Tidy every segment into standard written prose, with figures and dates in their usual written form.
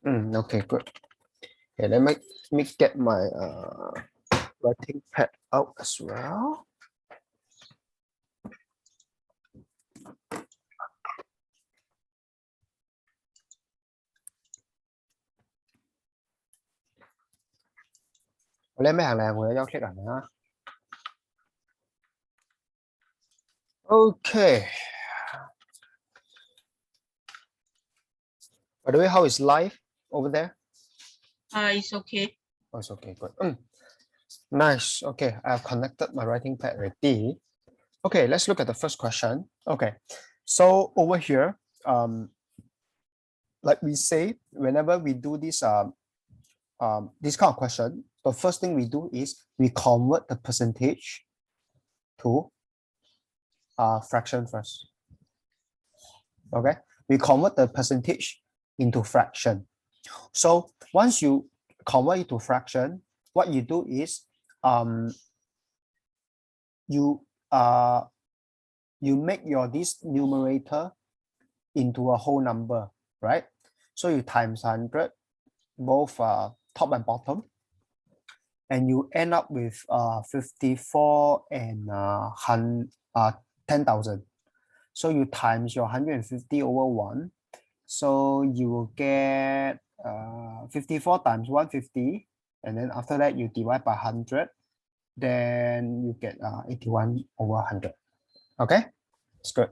Okay, good. Okay, let me get my writing pad out as well. Lấy mấy hàng này vừa giao click ảnh nhá. Okay. By the way, how is life over there? It's okay. Oh, it's okay, good. Nice. Okay, I've connected my writing pad already. Okay, let's look at the first question. Okay, so over here, like we say, whenever we do this this kind of question, the first thing we do is we convert the percentage to fraction first. Okay, we convert the percentage into fraction. So once you convert it to fraction, what you do is you make this numerator into a whole number, right? So you times 100 both top and bottom, and you end up with 54 and 10,000. So you times your 150 over 1. So you will get 54 times 150, and then after that you divide by 100, then you get 81 over 100. Okay, it's good.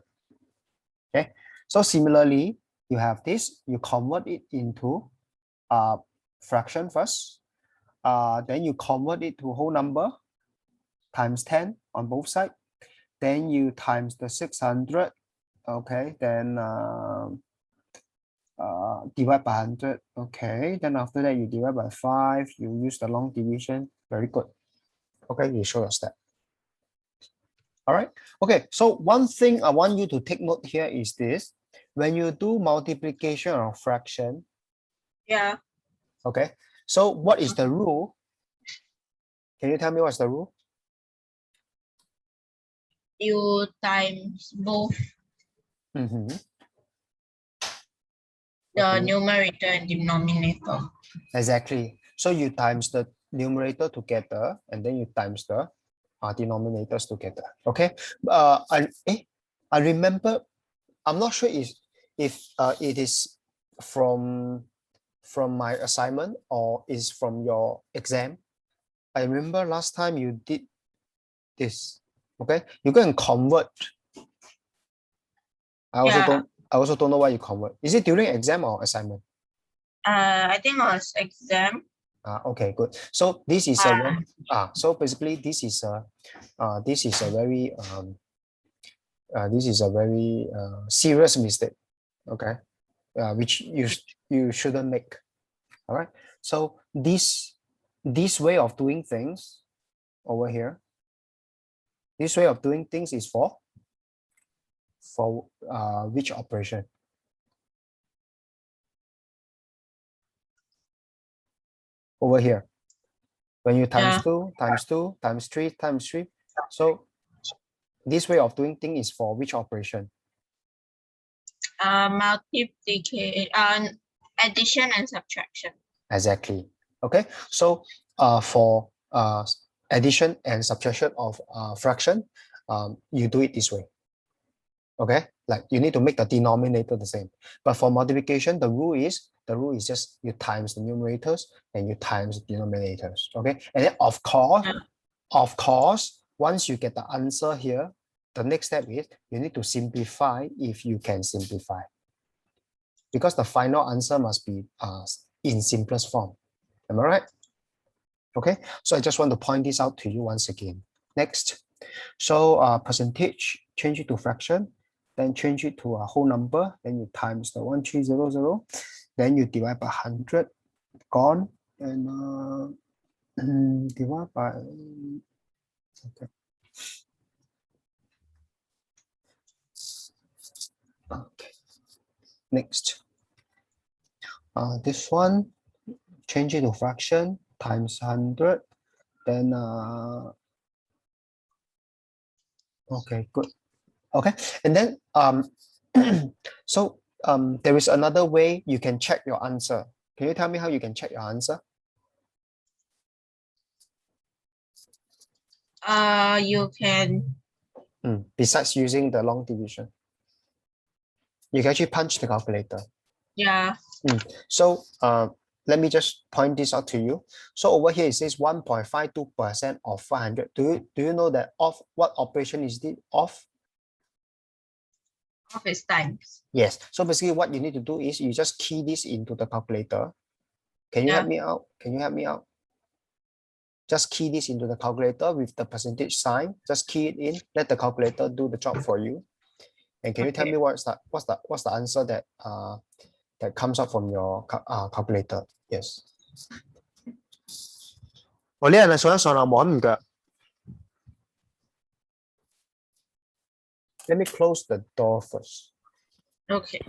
Okay, so similarly, you have this, you convert it into fraction first, then you convert it to a whole number times 10 on both sides, then you times the 600. Okay, then divide by 100. Okay, then after that you divide by 5, you use the long division. Very good. Okay, you show your step. All right. Okay, so one thing I want you to take note here is this: when you do multiplication or fraction. Yeah. Okay, so what is the rule? Can you tell me what's the rule? You times both the numerator and denominator. Exactly. So you times the numerator together, and then you times the denominators together. Okay. I remember. I'm not sure if it is from my assignment or is from your exam. I remember last time you did this. Okay, you go and convert. I also don't know why you convert. Is it during exam or assignment? I think it was exam. Okay, good. So this is so basically this is a very serious mistake. Okay, which you shouldn't make. All right. So this way of doing things over here, this way of doing things is for which operation? Over here, when you times 2 times 2 times 3 times 3. So this way of doing things is for which operation? Multiplication, addition and subtraction. Exactly. Okay, so for addition and subtraction of fraction, you do it this way. Okay, like you need to make the denominator the same. But for multiplication, the rule is just you times the numerators and you times the denominators. Okay, and then of course, once you get the answer here, the next step is you need to simplify if you can simplify, because the final answer must be in simplest form. Am I right? Okay, so I just want to point this out to you once again. Next, so percentage, change it to fraction, then change it to a whole number, then you times the 1300, then you divide by 100, gone, and divide by, okay. Okay, next, this one, change it to fraction, times 100, then okay, good. Okay, and then so there is another way you can check your answer. Can you tell me how you can check your answer? You can, Besides using the long division, you can actually punch the calculator. yeah, So let me just point this out to you. So over here it says 1.52% of 500. Do you know that of what operation is this of? office times. Yes. So basically what you need to do is you just key this into the calculator. Can you help Yeah. me out? Can you help me out? Just key this into the calculator with the percentage sign. Just key it in. Let the calculator do the job for you. And can you tell Okay. me what's the answer that that comes up from your calculator? Yes. 我呢人係上一上樓摸唔腳。Let me close the door first. Okay.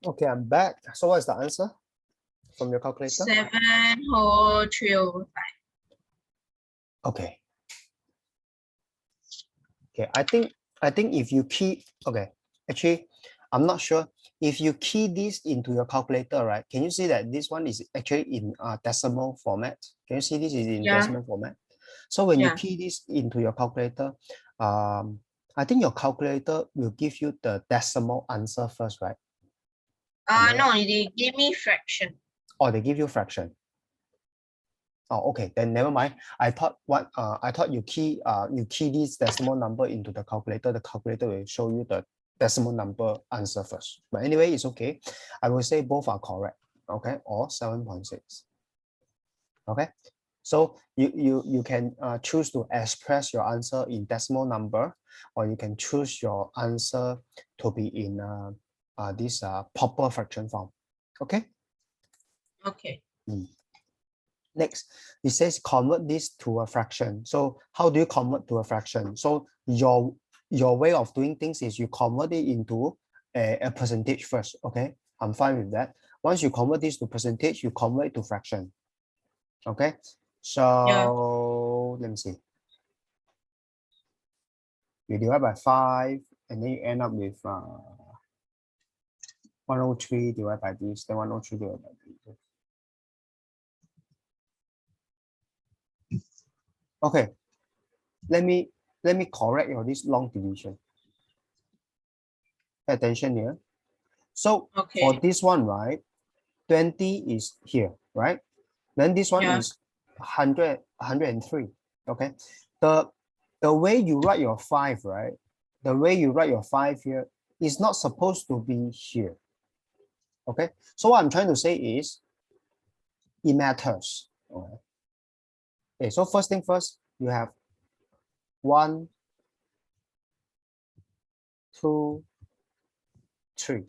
Okay, I'm back. So what is the answer from your calculator? 7 whole 3/5. Okay. Okay, I think if you key, okay, actually, I'm not sure. If you key this into your calculator, right? Can you see that this one is actually in decimal format? Can you see this is in Yeah. decimal format? So when you Yeah. key this into your calculator, I think your calculator will give you the decimal answer first, right? No, they give me fraction. Or they give you fraction. Oh, okay, then never mind. I thought you key this decimal number into the calculator will show you the decimal number answer first. But anyway, it's okay. I will say both are correct. Okay, or 7.6. Okay, so you can choose to express your answer in decimal number, or you can choose your answer to be in this proper fraction form. Okay. Okay. Next, it says convert this to a fraction. So how do you convert to a fraction? So your way of doing things is you convert it into a percentage first. Okay, I'm fine with that. Once you convert this to percentage, you convert it to fraction. Okay, so let me see. You divide by 5, and then you end up with 103 divided by this, then 103 divided by this. Okay, let me correct your this long division. Pay attention here. So for this one, right, 20 is here, right? Then this one is 103. Okay. The way you write your 5, right? The way you write your 5 here is not supposed to be here. Okay. So what I'm trying to say is it matters. Okay. So first thing first, you have 1, 2, 3.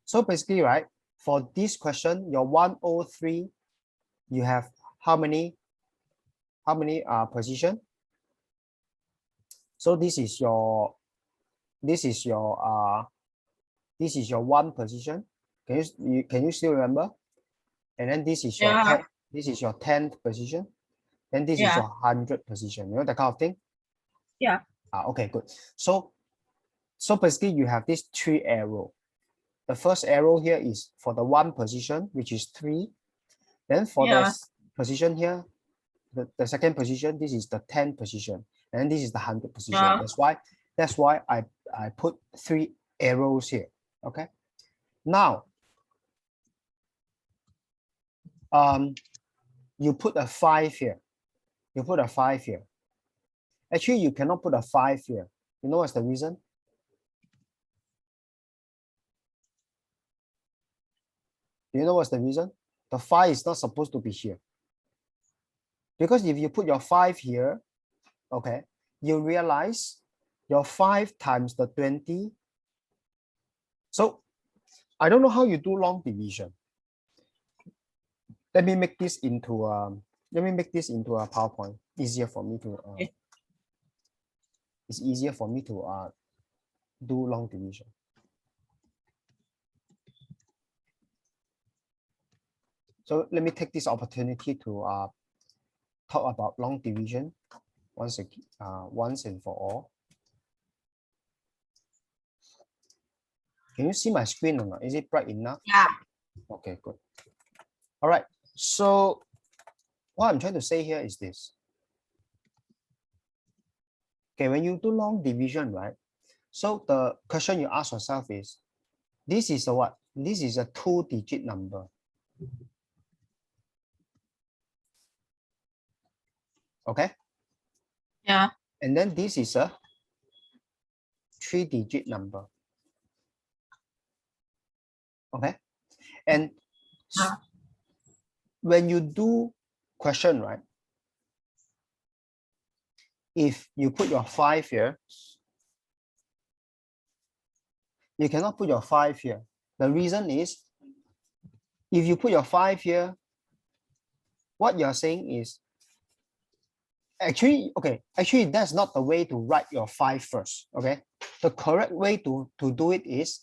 So basically, right, for this question, your 103, you have how many position? So this is your one position. Can you still remember? And then this is your 10th position. Then this is your 100th position. You know that kind of thing? Yeah. Okay, good. So basically you have these 3 arrows. The first arrow here is for the 1 position, which is 3. Then for the position here, the second position, this is the 10th position, and this is the 100th position. That's why I put 3 arrows here. Okay. Now, you put a 5 here. You put a 5 here. Actually, you cannot put a 5 here. You know what's the reason? Do you know what's the reason? The 5 is not supposed to be here. Because if you put your 5 here, okay, you realize your 5 times the 20. So I don't know how you do long division. Let me make this into a PowerPoint. Easier for me to it's easier for me to do long division. So let me take this opportunity to talk about long division once and for all. Can you see my screen or not? Is it bright enough? Yeah. Okay, good. All right. So what I'm trying to say here is this. Okay, when you do long division, right? So the question you ask yourself is, this is a what? This is a 2-digit number. Okay. Yeah. And then this is a 3-digit number. Okay. And when you do question, right? If you put your 5 here, you cannot put your 5 here. The reason is, if you put your 5 here, what you're saying is, actually, that's not the way to write your 5 first, okay? The correct way to do it is,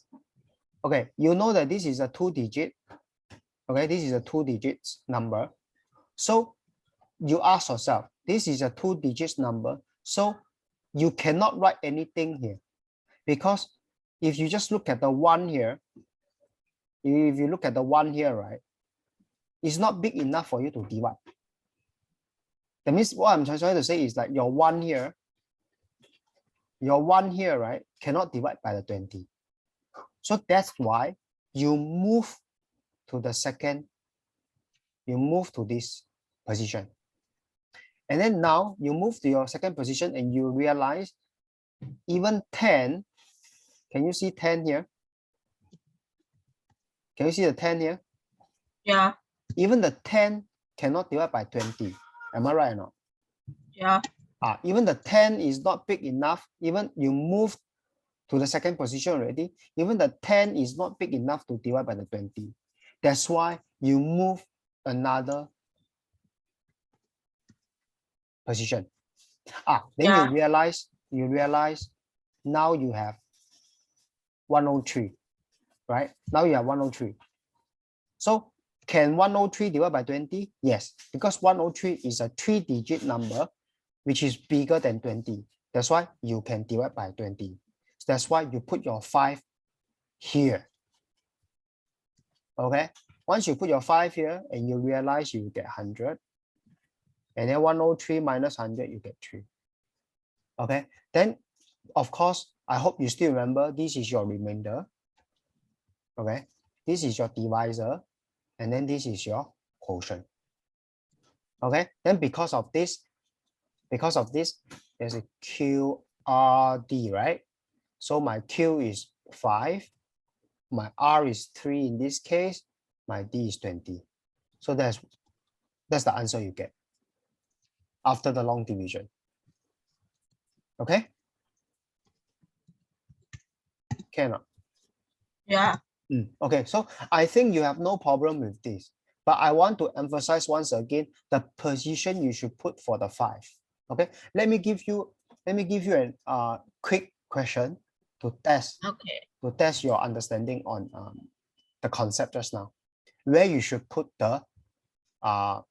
okay, you know that this is a 2-digit, okay? This is a 2-digit number. So you ask yourself, this is a 2-digit number, so you cannot write anything here, because if you just look at the 1 here, if you look at the 1 here, right, it's not big enough for you to divide. That means what I'm trying to say is that your 1 here, right, cannot divide by the 20. So that's why you move to the second, you move to this position. And then now you move to your second position and you realize even 10, can you see 10 here? Can you see the 10 here? Yeah. Even the 10 cannot divide by 20. Am I right or not? Yeah. Even the 10 is not big enough. Even you move to the second position already, even the 10 is not big enough to divide by the 20. That's why you move another position. Then Yeah. you realize now you have 103, right? Now you have 103. So can 103 divide by 20? Yes, because 103 is a 3-digit number, which is bigger than 20. That's why you can divide by 20. That's why you put your 5 here. Okay, once you put your 5 here and you realize you get 100, and then 103 minus 100, you get 3. Okay, then of course, I hope you still remember this is your remainder. Okay, this is your divisor, and then this is your quotient. Okay, then because of this, there's a QRD, right? So my Q is 5, my R is 3 in this case, my D is 20. So that's the answer you get after the long division. Okay? Cannot. Yeah. Okay, so I think you have no problem with this, but I want to emphasize once again the position you should put for the 5. Okay, let me give you a quick question to test your understanding on the concept just now, where you should put the 5.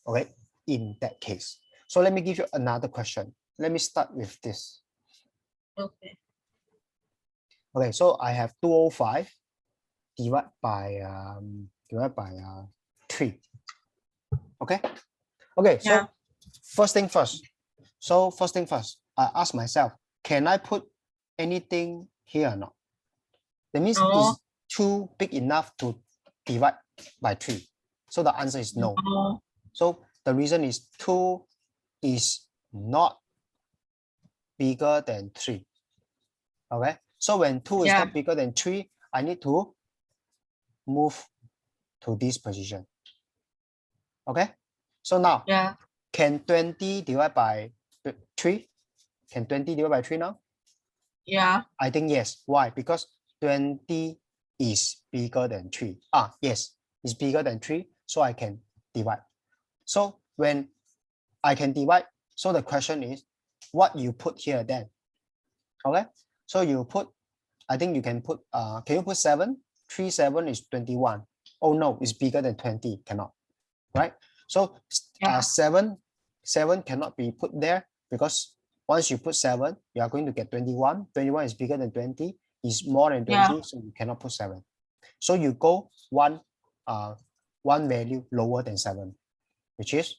Okay, in that case. So let me give you another question. Let me start with this. Okay. Okay, so I have 205 divided by 3. Okay. Okay. So Yeah. first thing first. I ask myself, can I put anything here or not? That means it's too big enough to divide by 3. So the answer is no. So the reason is 2 is not bigger than 3. Okay. So when 2 is not bigger than 3, I need to move to this position. Okay. So now, can 20 divide by 3? Can 20 divide by 3 now? Yeah. I think yes. Why? Because 20 is bigger than 3. Yes, it's bigger than 3, so I can divide. So when I can divide, so the question is, what you put here then? Okay, so you put, I think you can put, can you put 7? 3, 7 is 21. Oh no, it's bigger than 20, cannot, right? So Yeah. 7 cannot be put there because once you put 7, you are going to get 21. 21 is bigger than 20, is more than 20, Yeah. so you cannot put 7. So you go one value lower than 7, which is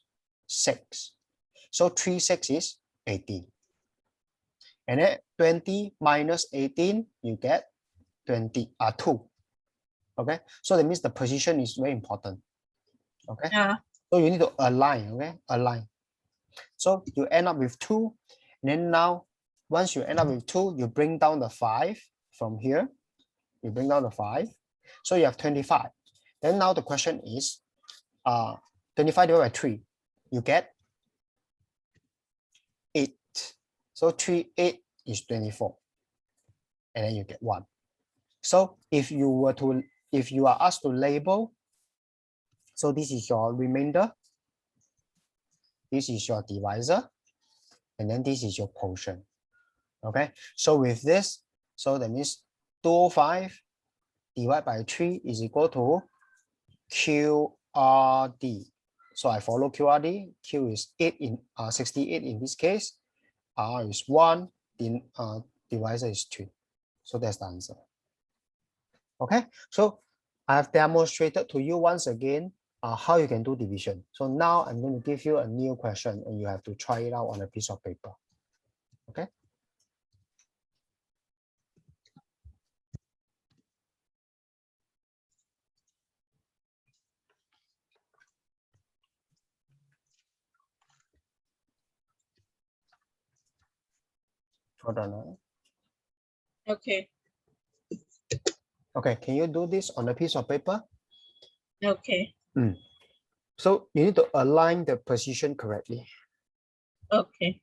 6. So 3 6 is 18. And then 20 minus 18, you get 2. Okay, so that means the position is very important. Okay, Yeah. so you need to align. Okay, align. So you end up with 2. And then now, once you end up with 2, you bring down the 5 from here. You bring down the 5. So you have 25. Then now the question is 25 divided by 3. You get 8. So 3, 8 is 24. And then you get 1. So if you are asked to label, so this is your remainder, this is your divisor, and then this is your quotient. Okay, so with this, so that means 205 divided by 3 is equal to QRD. So I follow QRD. Q is 68 in this case. R is 1. Divisor is 2. So that's the answer. Okay, so I have demonstrated to you once again how you can do division. So now I'm going to give you a new question and you have to try it out on a piece of paper. Okay. Hold on. Okay. Okay, can you do this on a piece of paper? Okay. So you need to align the position correctly. Okay.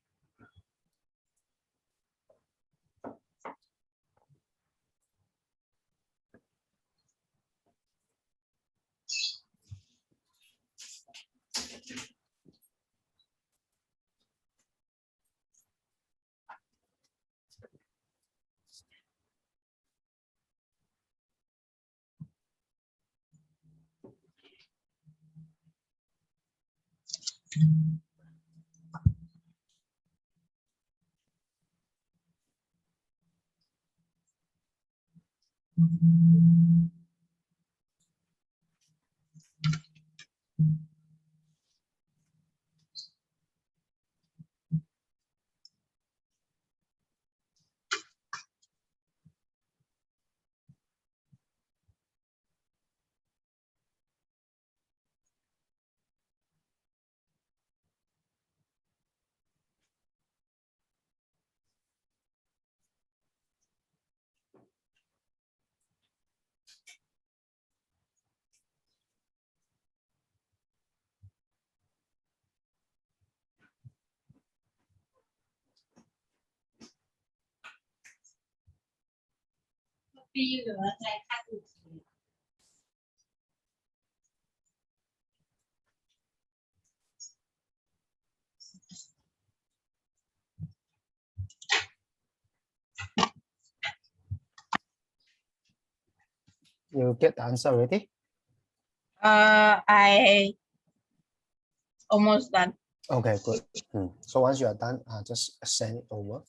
You get the answer already? I almost done. Okay, good. So once you are done, just send it over.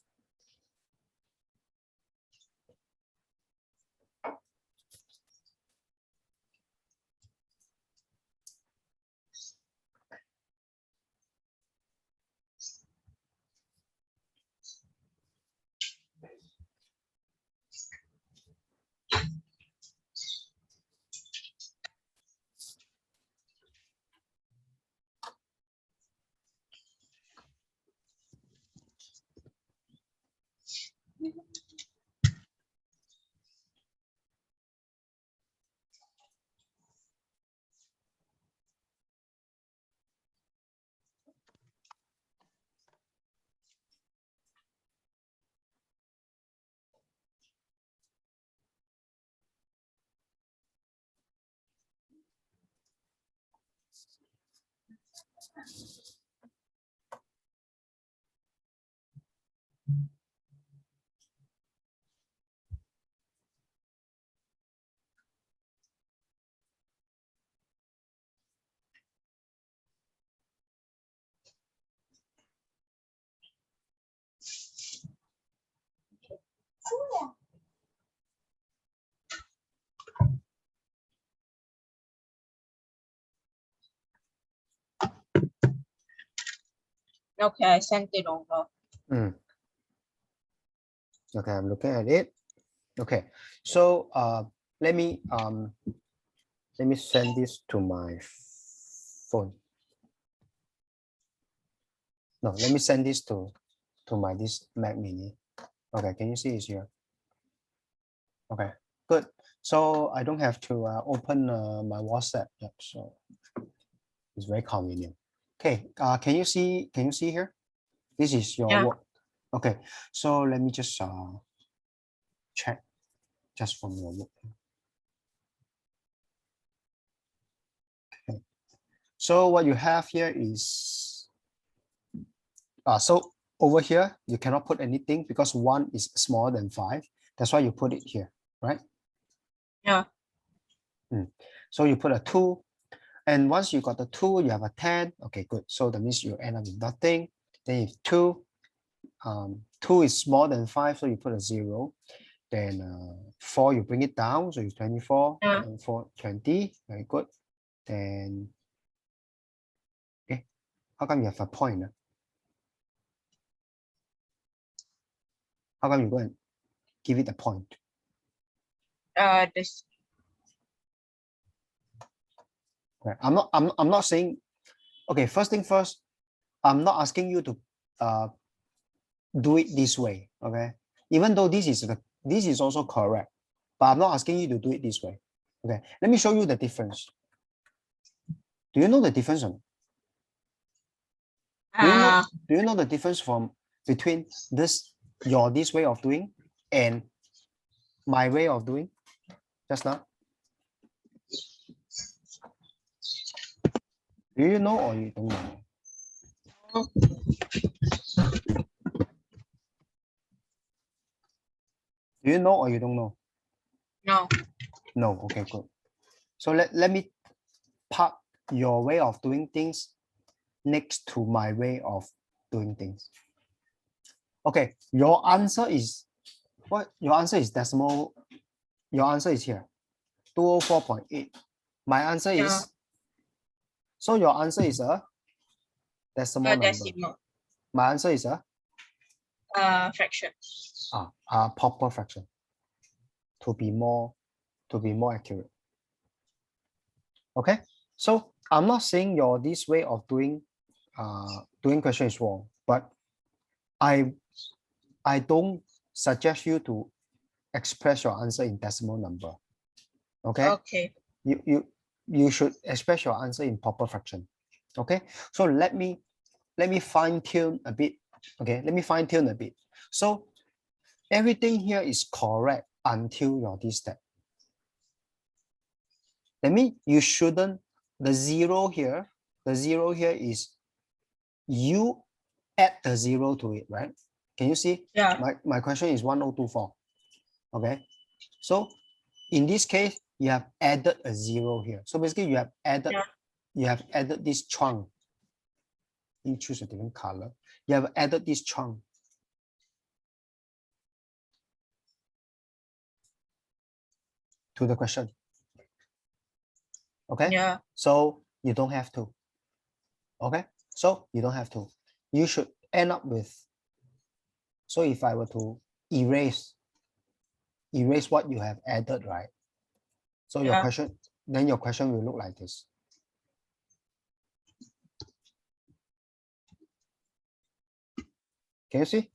Okay, I sent it over. Okay, I'm looking at it. Okay, so let me send this to my phone. No, let me send this to my this Mac Mini. Okay, can you see it's here? Okay, good. So I don't have to open my WhatsApp. Yep, so it's very convenient. Okay, can you see here? This is your Yeah. work. Okay, so let me just check just from your work. Okay. So what you have here is so over here you cannot put anything because 1 is smaller than 5. That's why you put it here, right? Yeah. So you put a 2, and once you got the 2, you have a 10. Okay, good. So that means you end up with nothing. Then if 2 is smaller than 5, so you put a 0. Then 4, you bring it down, so it's 24. Yeah. And 4, 20. Very good. Then okay, how come you have a point? How come you go and give it a point? This. Right. I'm not saying. Okay, first thing first, I'm not asking you to do it this way. Okay, even though this is also correct, but I'm not asking you to do it this way. Okay, let me show you the difference. Do you know the difference? Do you know the difference between this way of doing and my way of doing just now? Do you know or you don't know? Do you know or you don't know? No. No. Okay, good. So let me park your way of doing things next to my way of doing things. Okay, your answer is what? Your answer is decimal. Your answer is here, 204.8. My answer is, so your answer is a decimal number. Decimal. My answer is a fraction. proper fraction. To be more accurate. Okay, so I'm not saying your this way of doing question is wrong, but I don't suggest you to express your answer in decimal number. Okay. Okay. You should express your answer in proper fraction. Okay. So let me fine tune a bit. Okay. Let me fine tune a bit. So everything here is correct until your this step. That means you shouldn't, the zero here is you add the 0 to it, right? Can you see? Yeah. My question is 1024. Okay. So in this case, you have added a 0 here. So basically you have added this chunk. You choose a different color. You have added this chunk. To the question. Okay. Yeah. So you don't have to. Okay. So you don't have to. You should end up with. So if I were to erase what you have added, right? So your question will look like this. Can you see?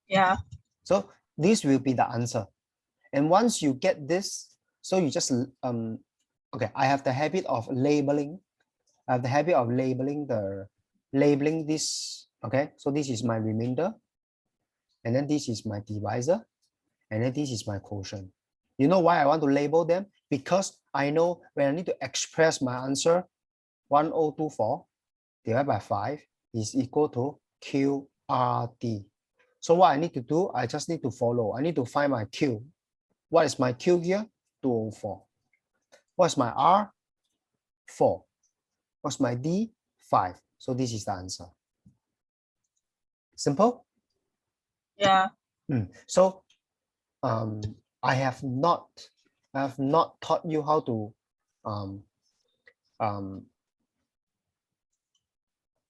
Yeah. So this will be the answer. And once you get this, so you just okay, I have the habit of labeling. I have the habit of labeling this. Okay, so this is my remainder, and then this is my divisor, and then this is my quotient. You know why I want to label them? Because I know when I need to express my answer, 1024 divided by 5 is equal to QRT. So what I need to do, I just need to follow. I need to find my Q. What is my Q here? 204. What's my R? 4. What's my D? 5. So this is the answer. Simple? Yeah. So I have not taught you how to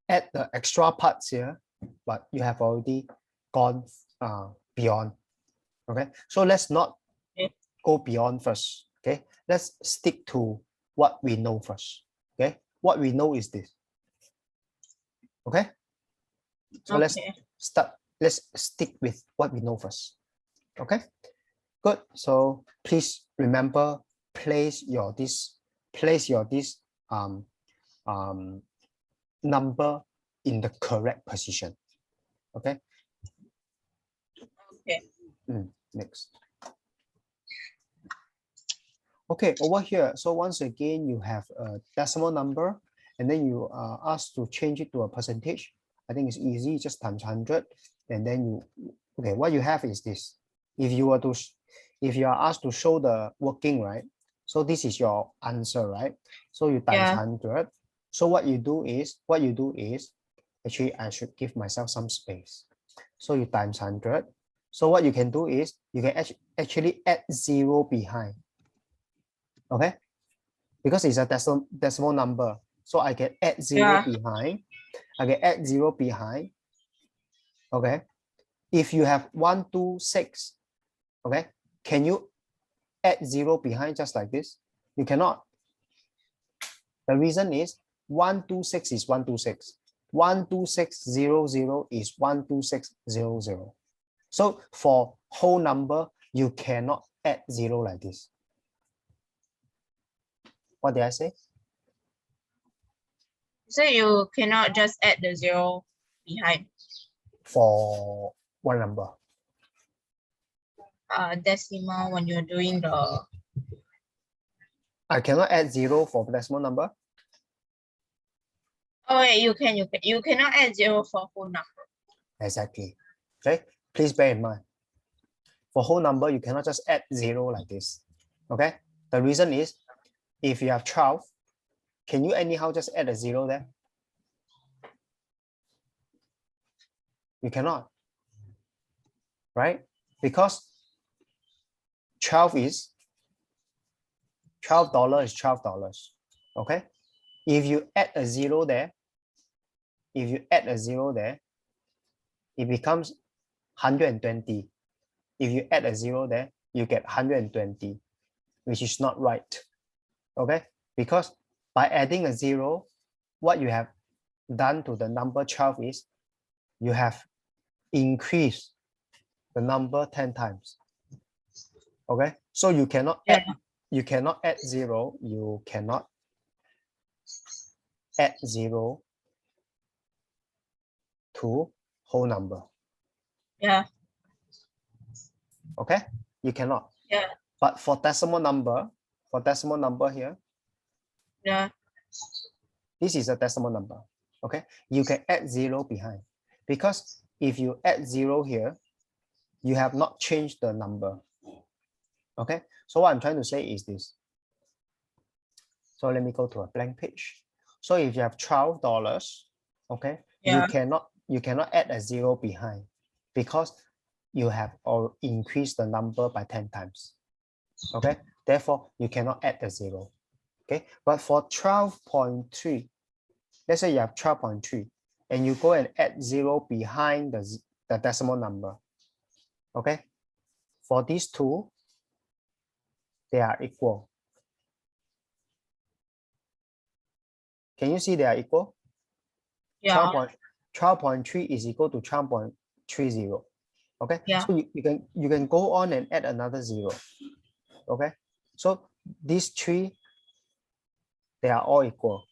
add the extra parts here, but you have already gone beyond. Okay, so let's not Okay. go beyond first. Okay, let's stick to what we know first. Okay, what we know is this. Okay, so let's stick with what we know first. Okay, good. So please remember, place your this number in the correct position. Okay. Okay. Next. Okay, over here. So once again, you have a decimal number, and then you are asked to change it to a percentage. I think it's easy, just times 100, and then you. Okay, what you have is this. If you are asked to show the working, right? So this is your answer, right? So you times 100. So what you do is, actually I should give myself some space. So you times 100. So what you can do is you can actually add 0 behind. Okay, because it's a decimal number, so I can add 0 behind. I can add 0 behind. Okay, if you have 126, okay, can you add 0 behind just like this? You cannot. The reason is 126 is 126. 12600 is 12600. So for whole number, you cannot add 0 like this. What did I say? So you cannot just add the 0 behind. For one number. Decimal when you're doing the. I cannot add 0 for decimal number. Oh wait, you can. You cannot add 0 for whole number. Exactly. Okay. Please bear in mind. For whole number, you cannot just add 0 like this. Okay. The reason is, if you have 12, can you anyhow just add a 0 there? You cannot. Right? Because $12 is $12. Okay. If you add a 0 there, it becomes 120. If you add a 0 there, you get 120, which is not right. Okay, because by adding a 0, what you have done to the number 12 is you have increased the number 10 times. Okay, so you cannot add 0. You cannot add 0 to whole number. Yeah. Okay, you cannot. Yeah. But for decimal number here, Yeah. this is a decimal number. Okay, you can add 0 behind, because if you add 0 here, you have not changed the number. Okay, so what I'm trying to say is this. So let me go to a blank page. So if you have $12, okay, you cannot add a 0 behind, because you have increased the number by 10 times. Okay, therefore you cannot add the 0. Okay, but for 12.3, let's say you have 12.3 and you go and add 0 behind the decimal number. Okay, for these two, they are equal. Can you see they are equal? Yeah. 12.3 is equal to 12.30. Okay, Yeah. so you can go on and add another 0. Okay, so these three, they are all equal.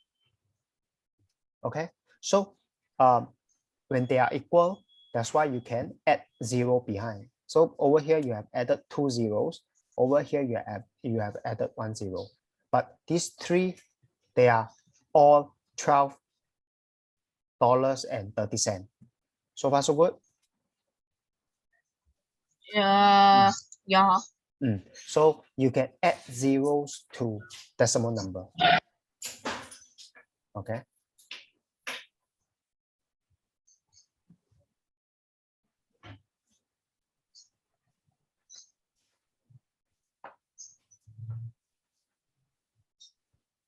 Okay, so when they are equal, that's why you can add 0 behind. So over here you have added 2 zeros. Over here you have added 1 0. But these three, they are all $12.30. So far so good. Yeah. So you can add zeros to decimal number. Okay.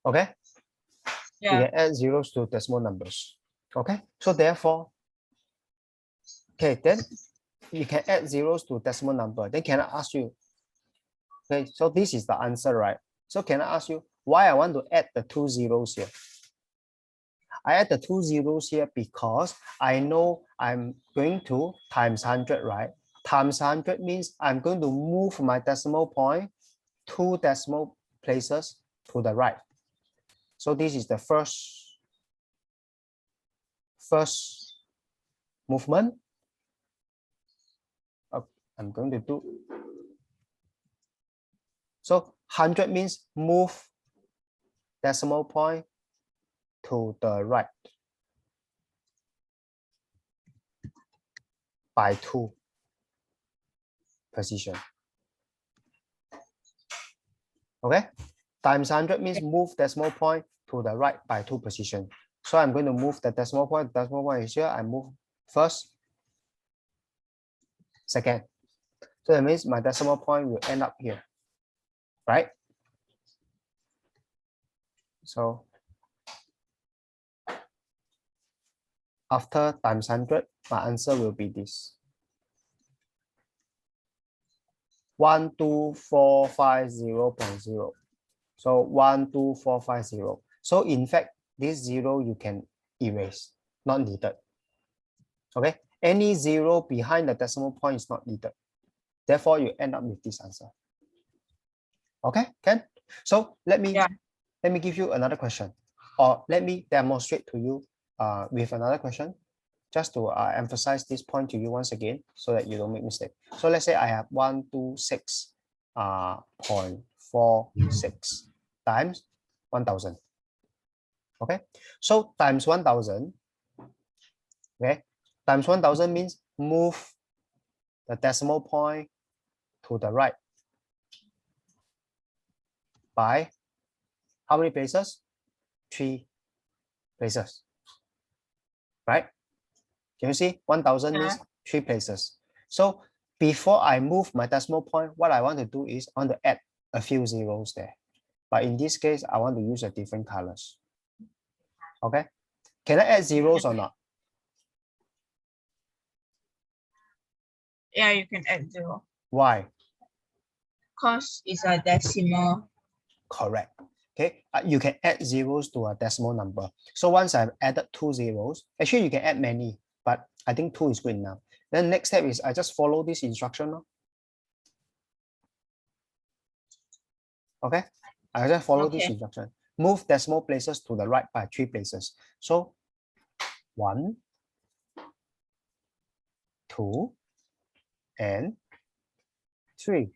Okay. Yeah. You can add zeros to decimal numbers. Okay, so therefore, okay, then you can add zeros to decimal number. Then can I ask you, okay, so this is the answer, right? So can I ask you why I want to add the 2 zeros here? I add the 2 zeros here because I know I'm going to times 100, right? Times 100 means I'm going to move my decimal point 2 decimal places to the right. So this is the first movement. I'm going to do. So 100 means move decimal point to the right by 2 position. Okay, times 100 means move decimal point to the right by 2 position. So I'm going to move the decimal point. The decimal point is here. I move first, second. So that means my decimal point will end up here, right? So after times 100, my answer will be this. 12450.0. So 12450. So in fact, this 0 you can erase, not needed. Okay, any 0 behind the decimal point is not needed. Therefore, you end up with this answer. Okay, Ken? So let me give you another question, or let me demonstrate to you with another question, just to emphasize this point to you once again, so that you don't make mistake. So let's say I have 126.46 times 1000. Okay, so times 1000. Okay, times 1000 means move the decimal point to the right by how many places? 3 places, right? Can you see 1000 means 3 places? So before I move my decimal point, what I want to do is I want to add a few zeros there. But in this case, I want to use a different colors. Okay, can I add zeros or not? Yeah, you can add 0. Why? Because it's a decimal. Correct. Okay, you can add zeros to a decimal number. So once I've added 2 zeros, actually you can add many, but I think 2 is good enough. Then next step is I just follow this instruction. Okay, I just follow this instruction. Move decimal places to the right by 3 places. So 1, 2, and 3.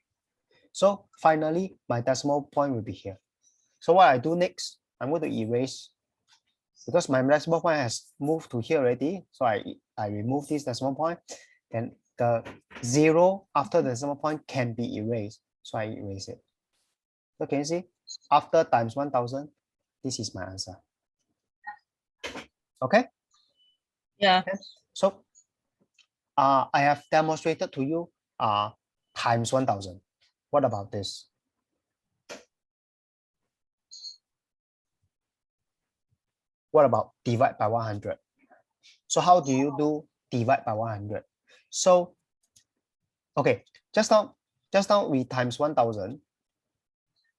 So finally, my decimal point will be here. So what I do next, I'm going to erase, because my decimal point has moved to here already. So I remove this decimal point, and the 0 after the decimal point can be erased. So I erase it. So can you see? After times 1000, this is my answer. Okay? Yeah. Okay. So I have demonstrated to you times 1000. What about this? What about divide by 100? So how do you do divide by 100? So, okay, just now we times 1000.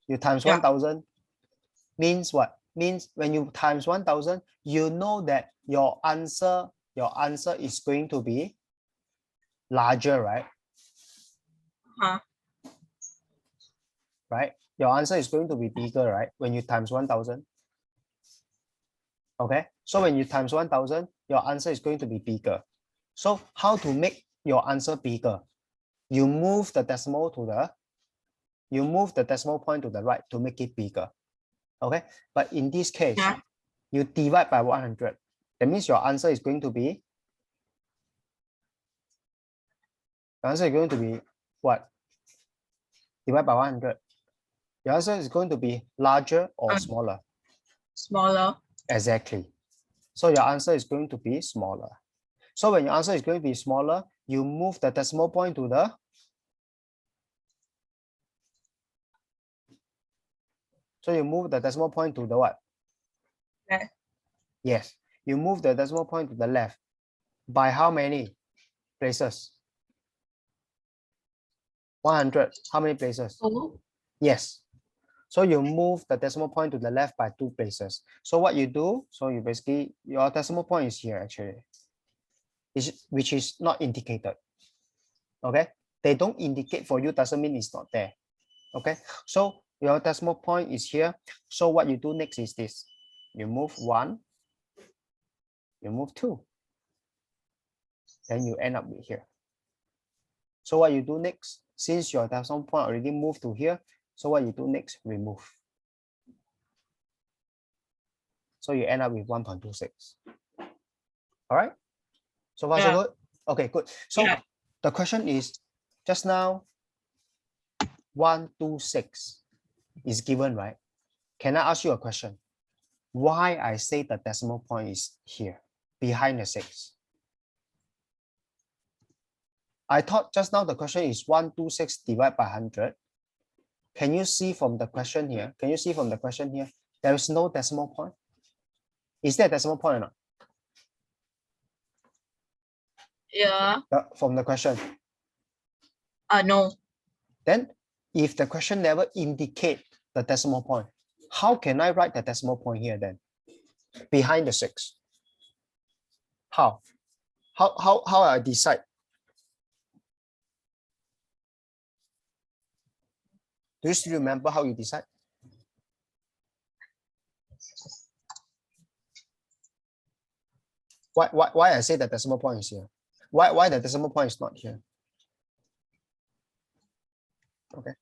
You times 1000 means what? Means when you times 1000, you know that your answer is going to be larger, right? Right? Your answer is going to be bigger, right? When you times 1000. Okay, so when you times 1000, your answer is going to be bigger. So how to make your answer bigger? You move the decimal point to the right to make it bigger. Okay, but in this case, you divide by 100. That means your answer is going to be, what? Divide by 100. Your answer is going to be larger or smaller? Smaller. Exactly. So your answer is going to be smaller. So when your answer is going to be smaller, you move the decimal point to the what? Yes. you move the decimal point to the left by how many places? 100. How many places? 2. Yes. So you move the decimal point to the left by 2 places. So what you do, so you basically, your decimal point is here actually, which is not indicated. Okay. They don't indicate for you doesn't mean it's not there. Okay. So your decimal point is here. So what you do next is this. You move 1, you move 2. Then you end up with here. So what you do next, since your decimal point already moved to here, so what you do next, remove. So you end up with 1.26. All right. So far, so good. Okay, good. So the question is, just now, 126 is given, right? Can I ask you a question? Why I say the decimal point is here, behind the 6? I thought just now the question is 126 divided by 100. Can you see from the question here? Can you see from the question here? There is no decimal point. Is there a decimal point or not? Yeah. From the question. No. Then if the question never indicate the decimal point, how can I write the decimal point here then? Behind the 6. How I decide? Do you still remember how you decide? Why I say the decimal point is here? Why the decimal point is not here? Okay.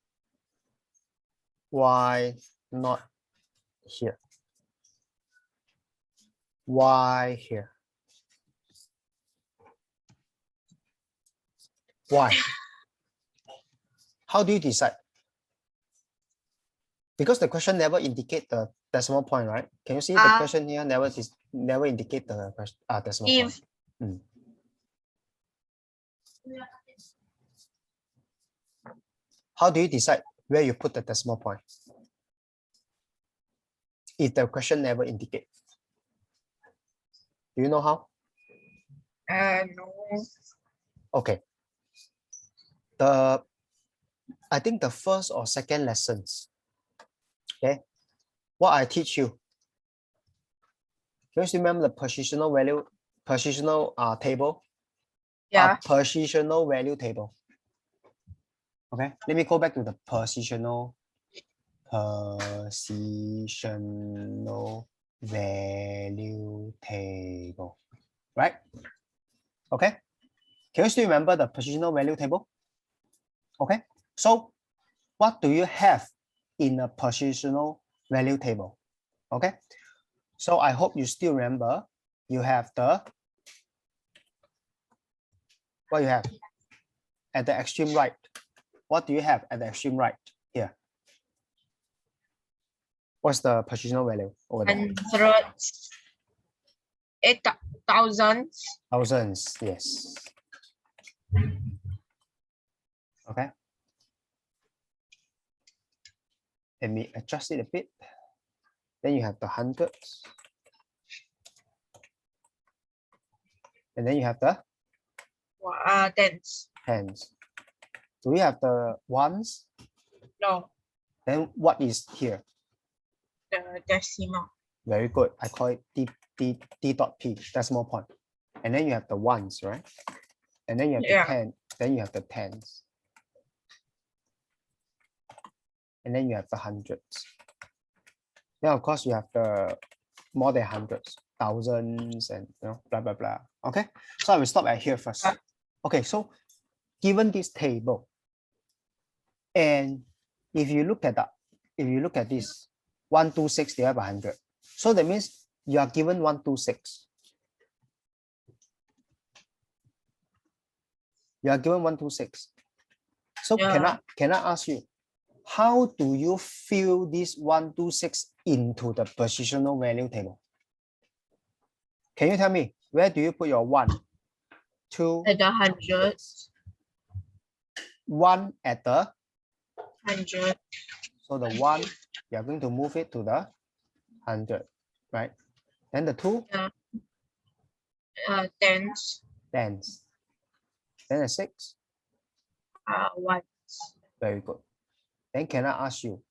Why not here? Why here? Why? How do you decide? Because the question never indicate the decimal point, right? Can you see the question here never indicate the decimal point? How do you decide where you put the decimal point? If the question never indicate. Do you know how? No. Okay. I think the first or second lessons. Okay. What I teach you. Can you remember the positional table? Yeah. Positional value table. Okay. Let me go back to the positional value table. Right? Okay. Can you still remember the positional value table? Okay. So what do you have in a positional value table? Okay. So I hope you still remember you have what you have at the extreme right. What do you have at the extreme right here? What's the positional value over there? Hundreds. 8,000. Thousands, yes. Okay. Let me adjust it a bit. Then you have the hundreds. And then you have the tens. tens. Do we have the ones? No. Then what is here? The decimal. Very good. I call it D dot P, decimal point. And then you have the ones, right? And then you have the 10. Then you have the tens. And then you have the hundreds. Then of course you have the more than hundreds, thousands, and blah blah blah. Okay, so I will stop at here first. Okay, so given this table, and if you look at this 126 divided by 100, so that means you are given 126. You are given 126. So can I ask you, how do you fill this 126 into the positional value table? Can you tell me, where do you put your 1, 2? At the hundreds. 1 at the 100. So the 1, you are going to move it to the 100, right? Then the 2, Tens. Tens. Then a 6. Ones. Very good. Then can I ask you,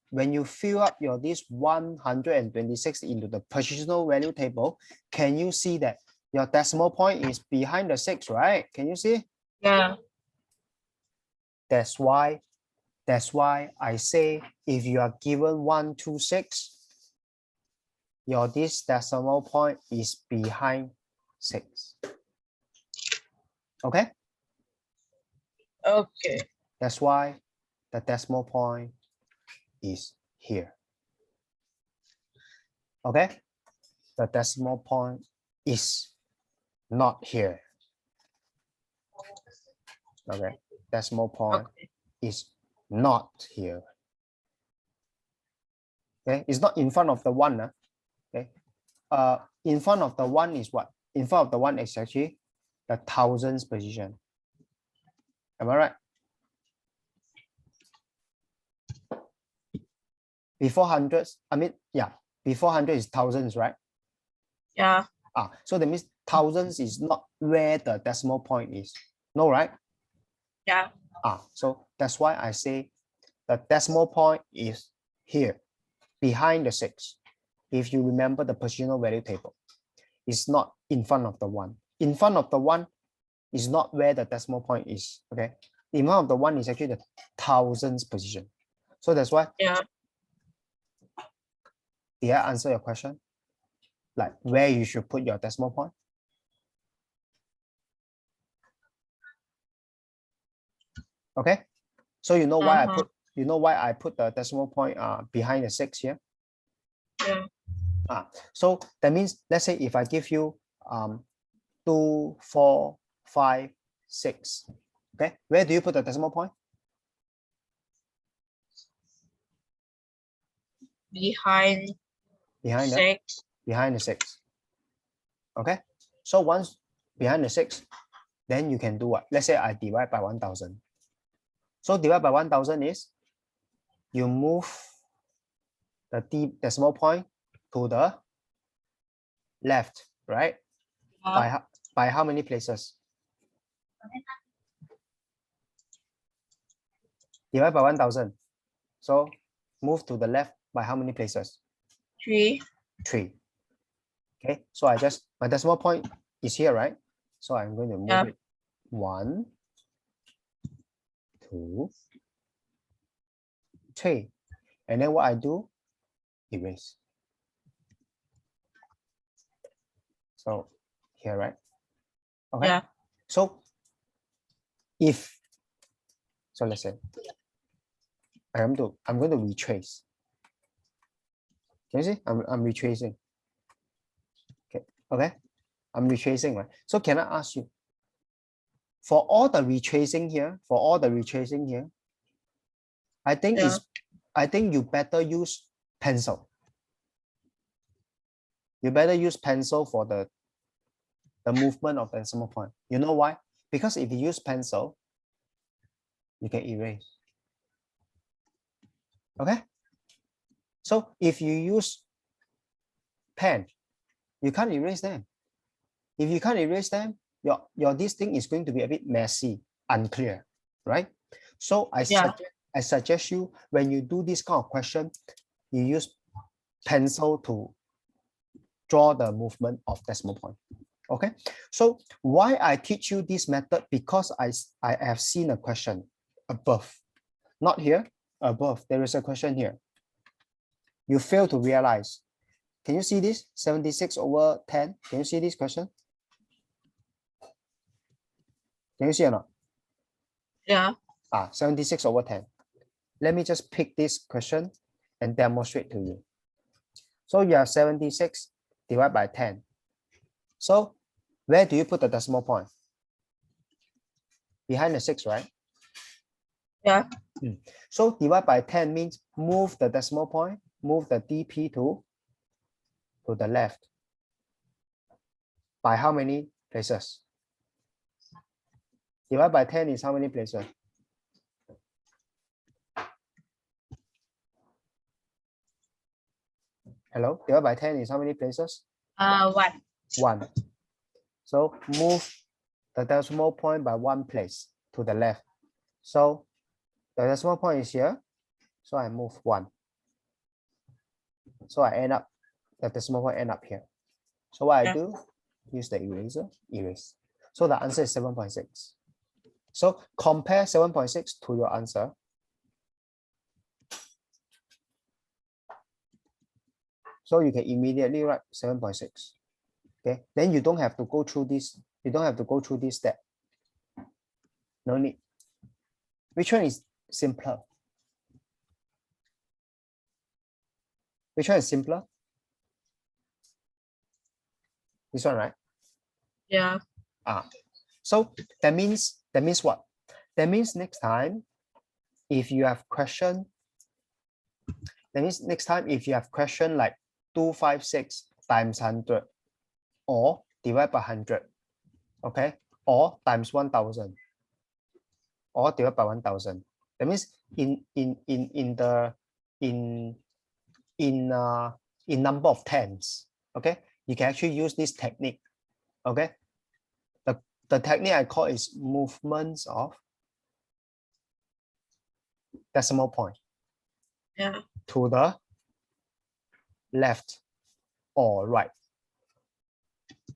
when you fill up your this 126 into the positional value table, can you see that your decimal point is behind the 6, right? Can you see? Yeah. That's why I say if you are given 126, your this decimal point is behind 6. Okay? Okay. That's why the decimal point is here. Okay? The decimal point is not here. Okay? Decimal point Okay. is not here. Okay? It's not in front of the 1. Okay? In front of the 1 is what? In front of the 1 is actually the thousands position. Am I right? Before hundreds, I mean, yeah, before 100 is thousands, right? Yeah. So that means thousands is not where the decimal point is. No, right? Yeah. So that's why I say the decimal point is here, behind the 6. If you remember the positional value table, it's not in front of the 1. In front of the 1 is not where the decimal point is. Okay, in front of the 1 is actually the thousands position. So that's why. Yeah. Did I answer your question? Like where you should put your decimal point? Okay, so you know why I put the decimal point behind the 6 here. Yeah. So that means, let's say if I give you 2, 4, 5, 6. Okay, where do you put the decimal point? Behind Behind 6. Behind the 6. Okay, so once behind the 6, then you can do what? Let's say I divide by 1000. So divide by 1000 is you move the decimal point to the left, right? By how many places? Divide by 1000. So move to the left by how many places? 3. 3. Okay, so my decimal point is here, right? So I'm going to move it 1, 2, 3. And then what I do? Erase. So here, right? Okay. Yeah. So let's say I'm going to retrace. Can you see? I'm retracing. Okay. I'm retracing, right? So can I ask you, for all the retracing here, I think you better use pencil. You better use pencil for the movement of the decimal point. You know why? Because if you use pencil, you can erase. Okay? So if you use pen, you can't erase them. If you can't erase them, your this thing is going to be a bit messy, unclear, right? So I suggest you, when you do this kind of question, you use pencil to draw the movement of decimal point. Okay, so why I teach you this method? Because I have seen a question above, not here, above. There is a question here. You fail to realize. Can you see this? 76 over 10. Can you see this question? Can you see or not? Yeah. 76 over 10. Let me just pick this question and demonstrate to you. So you have 76 divided by 10. So where do you put the decimal point? Behind the 6, right? Yeah. So divide by 10 means move the decimal point, move the DP to the left. By how many places? Divide by 10 is how many places? Hello? Divide by 10 is how many places? 1. 1. So move the decimal point by 1 place to the left. So the decimal point is here. So I move 1. So I end up, the decimal point end up here. So what I Yeah. do, use the eraser, erase. So the answer is 7.6. So compare 7.6 to your answer. So you can immediately write 7.6. Okay, then you don't have to go through this. You don't have to go through this step. No need. Which one is simpler? Which one is simpler? This one, right? Yeah. So that means what? That means next time, if you have question, that means next time if you have question like 256 times 100 or divide by 100, okay, or times 1000 or divide by 1000. That means in number of tens, okay, you can actually use this technique. Okay, the technique I call is movements of decimal point. Yeah. To the left or right.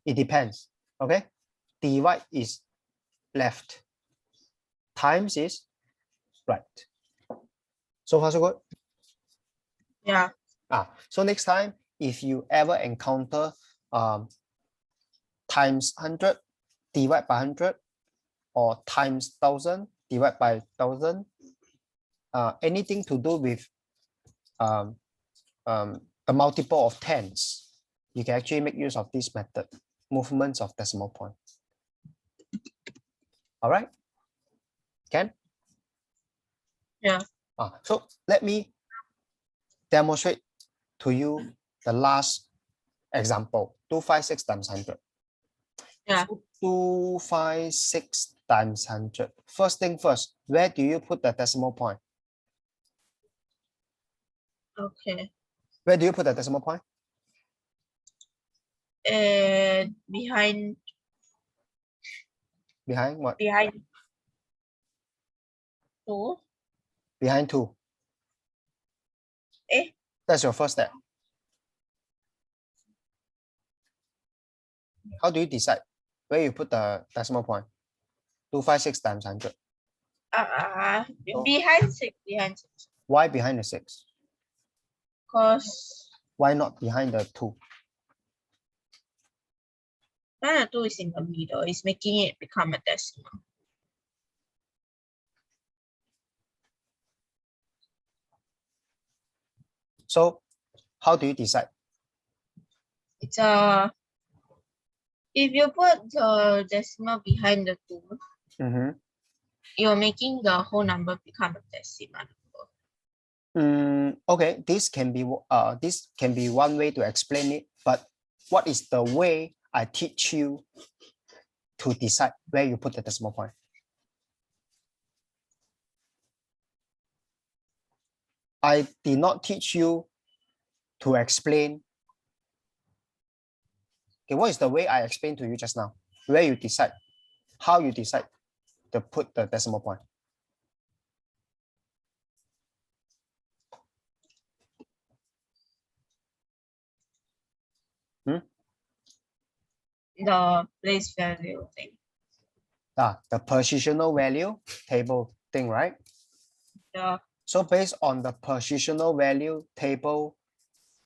It depends. Okay, divide is left, times is right. So far so good. Yeah. So next time, if you ever encounter times 100 divide by 100 or times 1000 divide by 1000, anything to do with the multiple of tens, you can actually make use of this method, movements of decimal point. All right, Ken? Yeah. So let me demonstrate to you the last example, 256 times 100. Yeah. So 256 times 100. First thing first, where do you put the decimal point? Okay. Where do you put the decimal point? Behind What? behind 2. Behind 2. Eh? That's your first step. How do you decide where you put the decimal point? 256 times 100. Behind 6. Behind 6. Why behind the 6? Because Why not behind the 2? the 2 is in the middle. It's making it become a decimal. So how do you decide? It's if you put the decimal behind the 2, you're making the whole number become a decimal number. Okay, this can be one way to explain it, but what is the way I teach you to decide where you put the decimal point? I did not teach you to explain. Okay, what is the way I explained to you just now? Where you decide, how you decide to put the decimal point? The place value thing. The positional value table thing, right? Yeah. So based on the positional value table,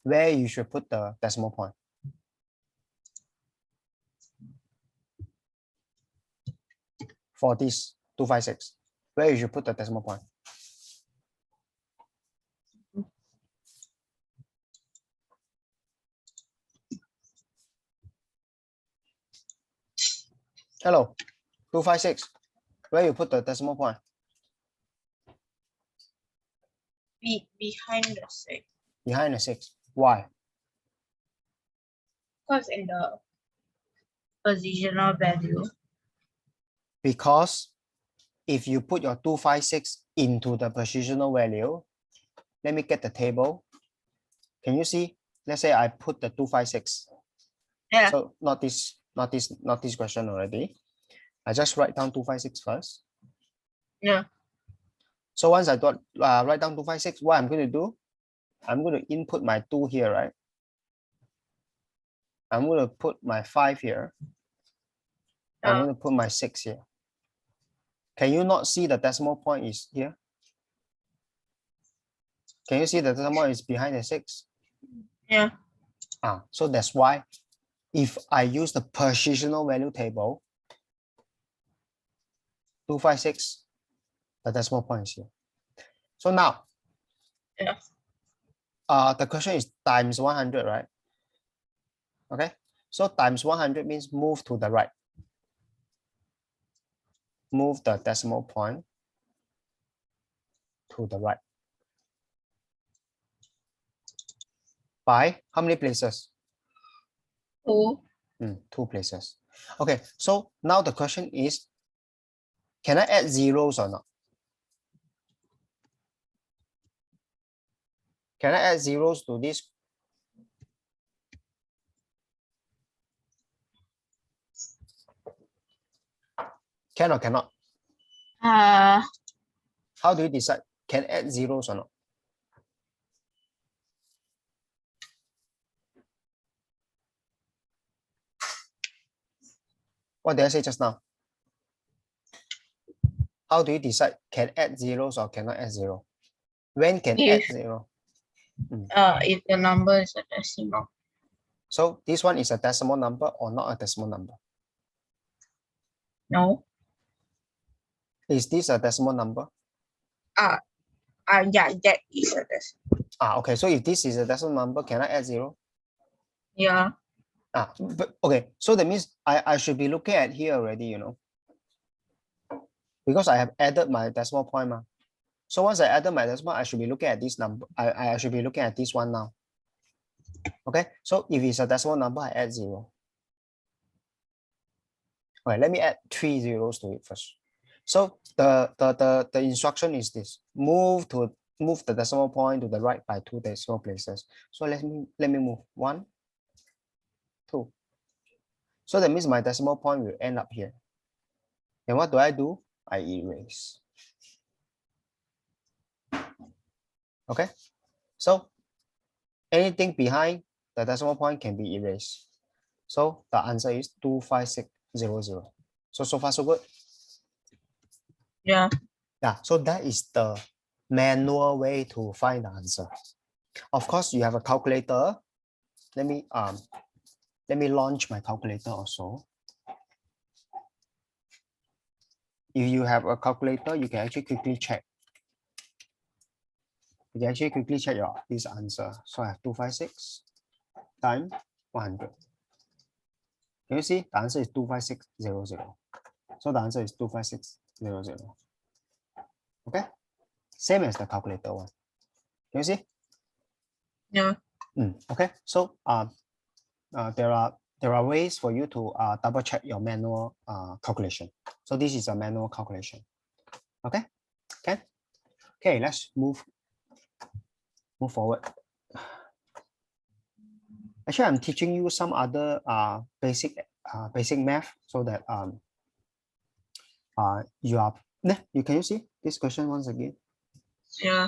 where you should put the decimal point? For this 256, where you should put the decimal point? Hello, 256, where you put the decimal point? Behind the 6. Behind the 6. Why? Because in the positional value. Because if you put your 256 into the positional value, let me get the table. Can you see? Let's say I put the 256. Yeah. So not this not this question already. I just write down 256 first. Yeah. So once I got write down 256, what I'm going to do, I'm going to input my 2 here, right? I'm going to put my 5 here. I'm going to put my 6 here. Can you not see the decimal point is here? Can you see the decimal is behind the 6? Yeah. So that's why if I use the positional value table, 256, the decimal point is here. So now, Yeah. the question is times 100, right? Okay, so times 100 means move to the right. Move the decimal point to the right. By how many places? 2. 2 places. Okay, so now the question is, can I add zeros or not? Can I add zeros to this? Can or cannot? How do you decide? Can add zeros or not? What did I say just now? How do you decide can add zeros or cannot add zero? When can add zero? If the number is a decimal. So this one is a decimal number or not a decimal number? No. Is this a decimal number? Yeah, that is a decimal. Okay. So if this is a decimal number, can I add zero? Yeah. But okay. So that means I should be looking at here already, you know, because I have added my decimal point. So once I added my decimal, I should be looking at this number. I should be looking at this one now. Okay. So if it's a decimal number, I add zero. All right. Let me add 3 zeros to it first. So the instruction is this: move the decimal point to the right by 2 decimal places. So let me move 1, 2. So that means my decimal point will end up here. And what do? I erase. Okay. So anything behind the decimal point can be erased. So the answer is 25600. So far so good. Yeah. Yeah. So that is the manual way to find the answer. Of course, you have a calculator. Let me launch my calculator also. If you have a calculator, you can actually quickly check. You can actually quickly check this answer. So I have 256 times 100. Can you see? The answer is 25600. So the answer is 25600. Okay. Same as the calculator one. Can you see? Yeah. Okay. So there are ways for you to double check your manual calculation. So this is a manual calculation. Okay. Okay. Let's move forward. Actually, I'm teaching you some other basic math so that you can you see this question once again? Yeah.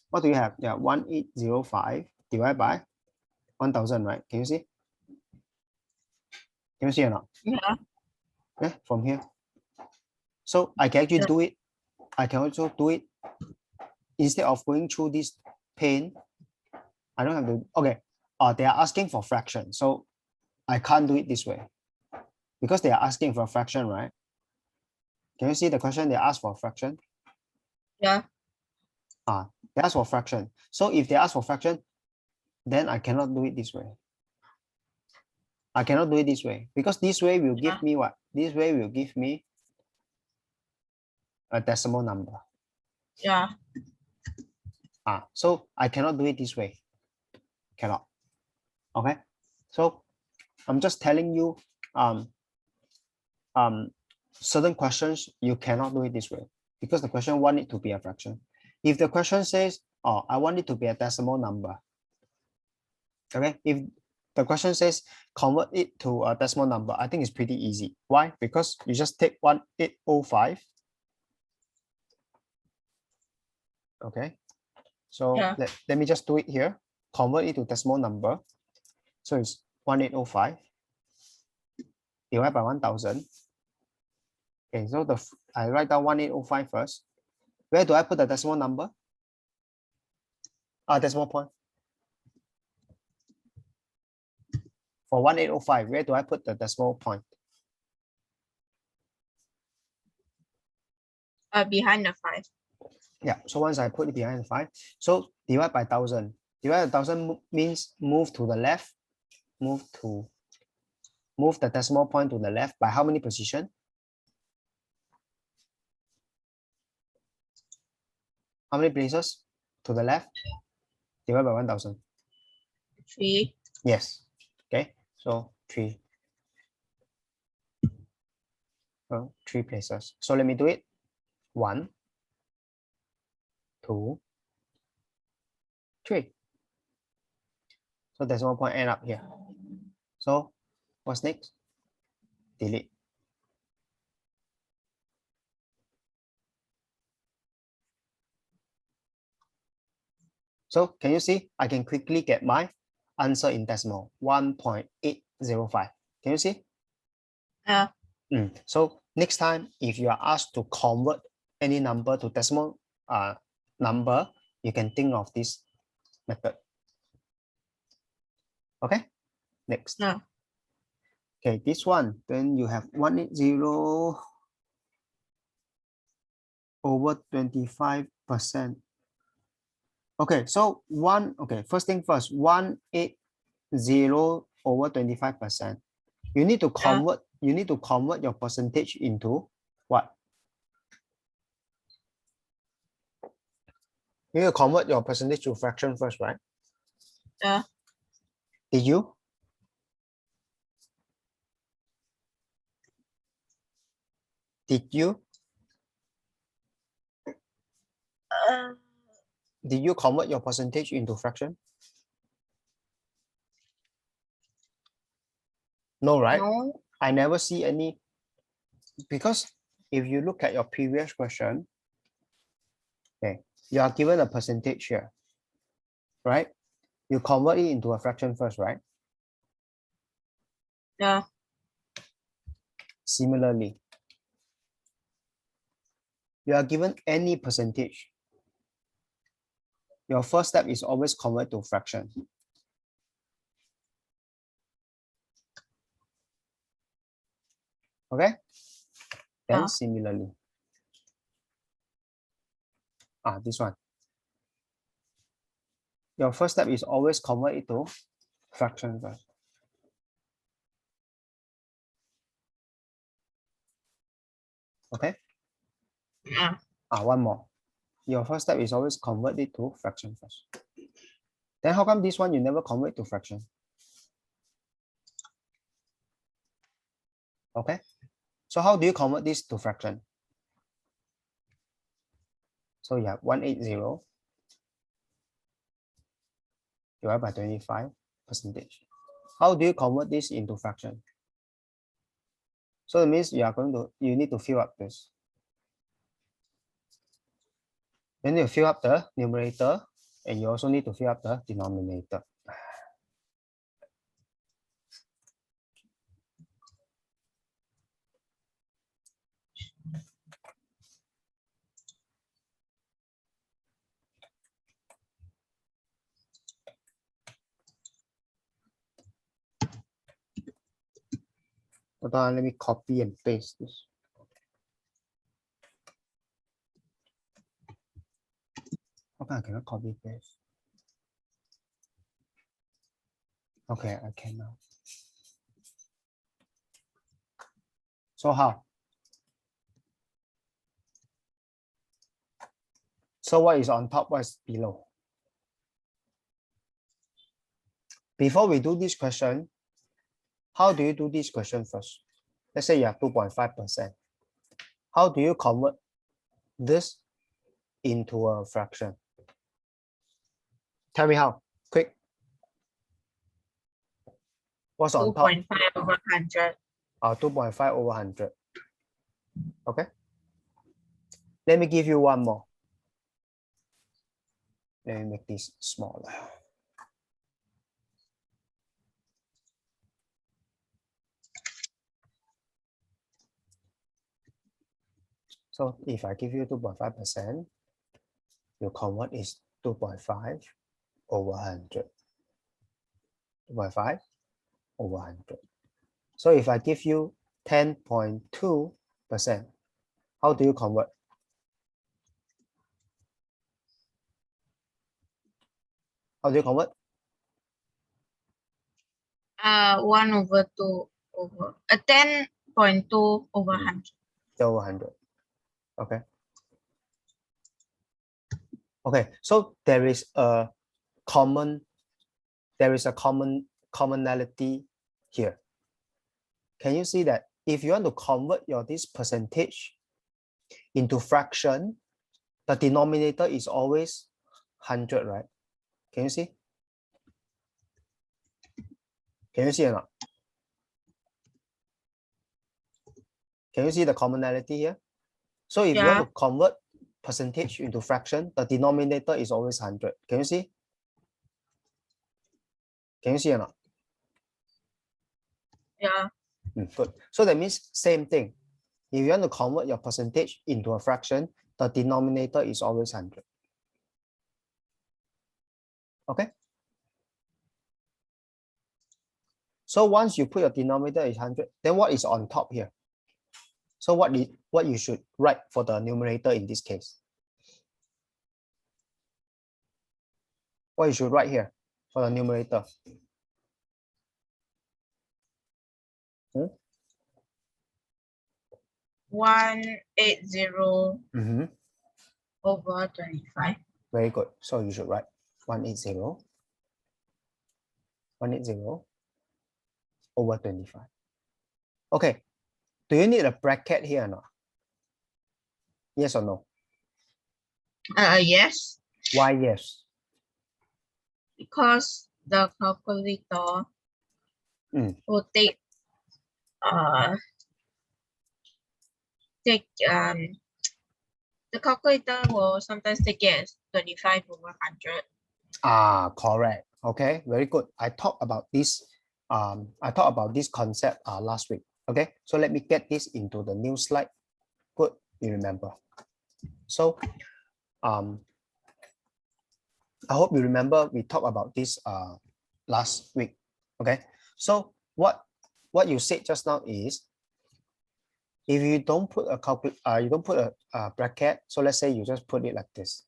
What do you have? Yeah, 1805 divided by 1000, right? Can you see? Can you see or not? Yeah. Yeah, from here. So I can actually do it. I can also do it instead of going through this pain. I don't have to. Okay. They are asking for fraction, so I can't do it this way because they are asking for a fraction, right? Can you see the question? They ask for a fraction. Yeah. They ask for fraction. So if they ask for fraction, then I cannot do it this way. I cannot do it this way because this way will give me what? This way will give me a decimal number. Yeah. So I cannot do it this way. Cannot. Okay. So I'm just telling you certain questions you cannot do it this way because the question want it to be a fraction. If the question says, I want it to be a decimal number. Okay. The question says convert it to a decimal number. I think it's pretty easy. Why? Because you just take 1805. Okay. So Yeah. let me just do it here. Convert it to decimal number. So it's 1805 divided by 1000. Okay, so I write down 1805 first. Where do I put the decimal number? Decimal point. For 1805, where do I put the decimal point? Behind the 5. Yeah, so once I put it behind the 5, so divide by 1000. Divide by 1000 means move to the left, move the decimal point to the left by how many position? How many places to the left? Divide by 1000. 3. Yes. Okay, so 3. So 3 places. So let me do it. 1, 2, 3. So decimal point end up here. So what's next? Delete. So can you see? I can quickly get my answer in decimal 1.805. Can you see? Yeah. So next time, if you are asked to convert any number to decimal number, you can think of this method. Okay, next. Yeah. Okay, this one, then you have 180 over 25%. Okay, so first thing first, 180 over 25%. You need to convert, your percentage into what? You need to convert your percentage to fraction first, right? Yeah. Did you? Did you? Did you convert your percentage into fraction? No, right? No. I never see any, because if you look at your previous question, okay, you are given a percentage here, right? You convert it into a fraction first, right? Yeah. Similarly, you are given any percentage. Your first step is always convert to fraction. Okay? Then similarly, this one. Your first step is always convert it to fraction first. Okay? Yeah. One more. Your first step is always convert it to fraction first. Then how come this one you never convert to fraction? Okay? So how do you convert this to fraction? So you have 180 divided by 25%. How do you convert this into fraction? So it means you need to fill up this. Then you fill up the numerator, and you also need to fill up the denominator. Hold on, let me copy and paste this. Okay, I cannot copy paste. Okay, I can now. So how? So what is on top, what is below? Before we do this question, how do you do this question first? Let's say you have 2.5%. How do you convert this into a fraction? Tell me how, quick. What's on top? 2.5 over 100. 2.5 over 100. Okay. Let me give you one more. Let me make this smaller. So if I give you 2.5%, your convert is 2.5 over 100. 2.5 over 100. So if I give you 10.2%, how do you convert? How do you convert? 1 over 2 over 10.2 over 100. Over 100. Okay. Okay. So there is a commonality here. Can you see that if you want to convert this percentage into fraction, the denominator is always 100, right? Can you see? Can you see or not? Can you see the commonality here? So if you want to convert percentage into fraction, the denominator is always 100. Can you see? Can you see or not? Yeah. Good. So that means same thing. If you want to convert your percentage into a fraction, the denominator is always 100. Okay. So once you put your denominator is 100, then what is on top here? So what you should write for the numerator in this case? What you should write here for the numerator? 180 over 25. Very good. So you should write 180 over 25. Okay. Do you need a bracket here or not? Yes or no? Yes. Why yes? Because the calculator will take the calculator will sometimes take it as 25 over 100. Correct. Okay, very good. I talked about this concept last week. Okay, so let me get this into the new slide. Good, you remember. So I hope you remember we talked about this last week. Okay, so what you said just now is, if you don't put a bracket, so let's say you just put it like this.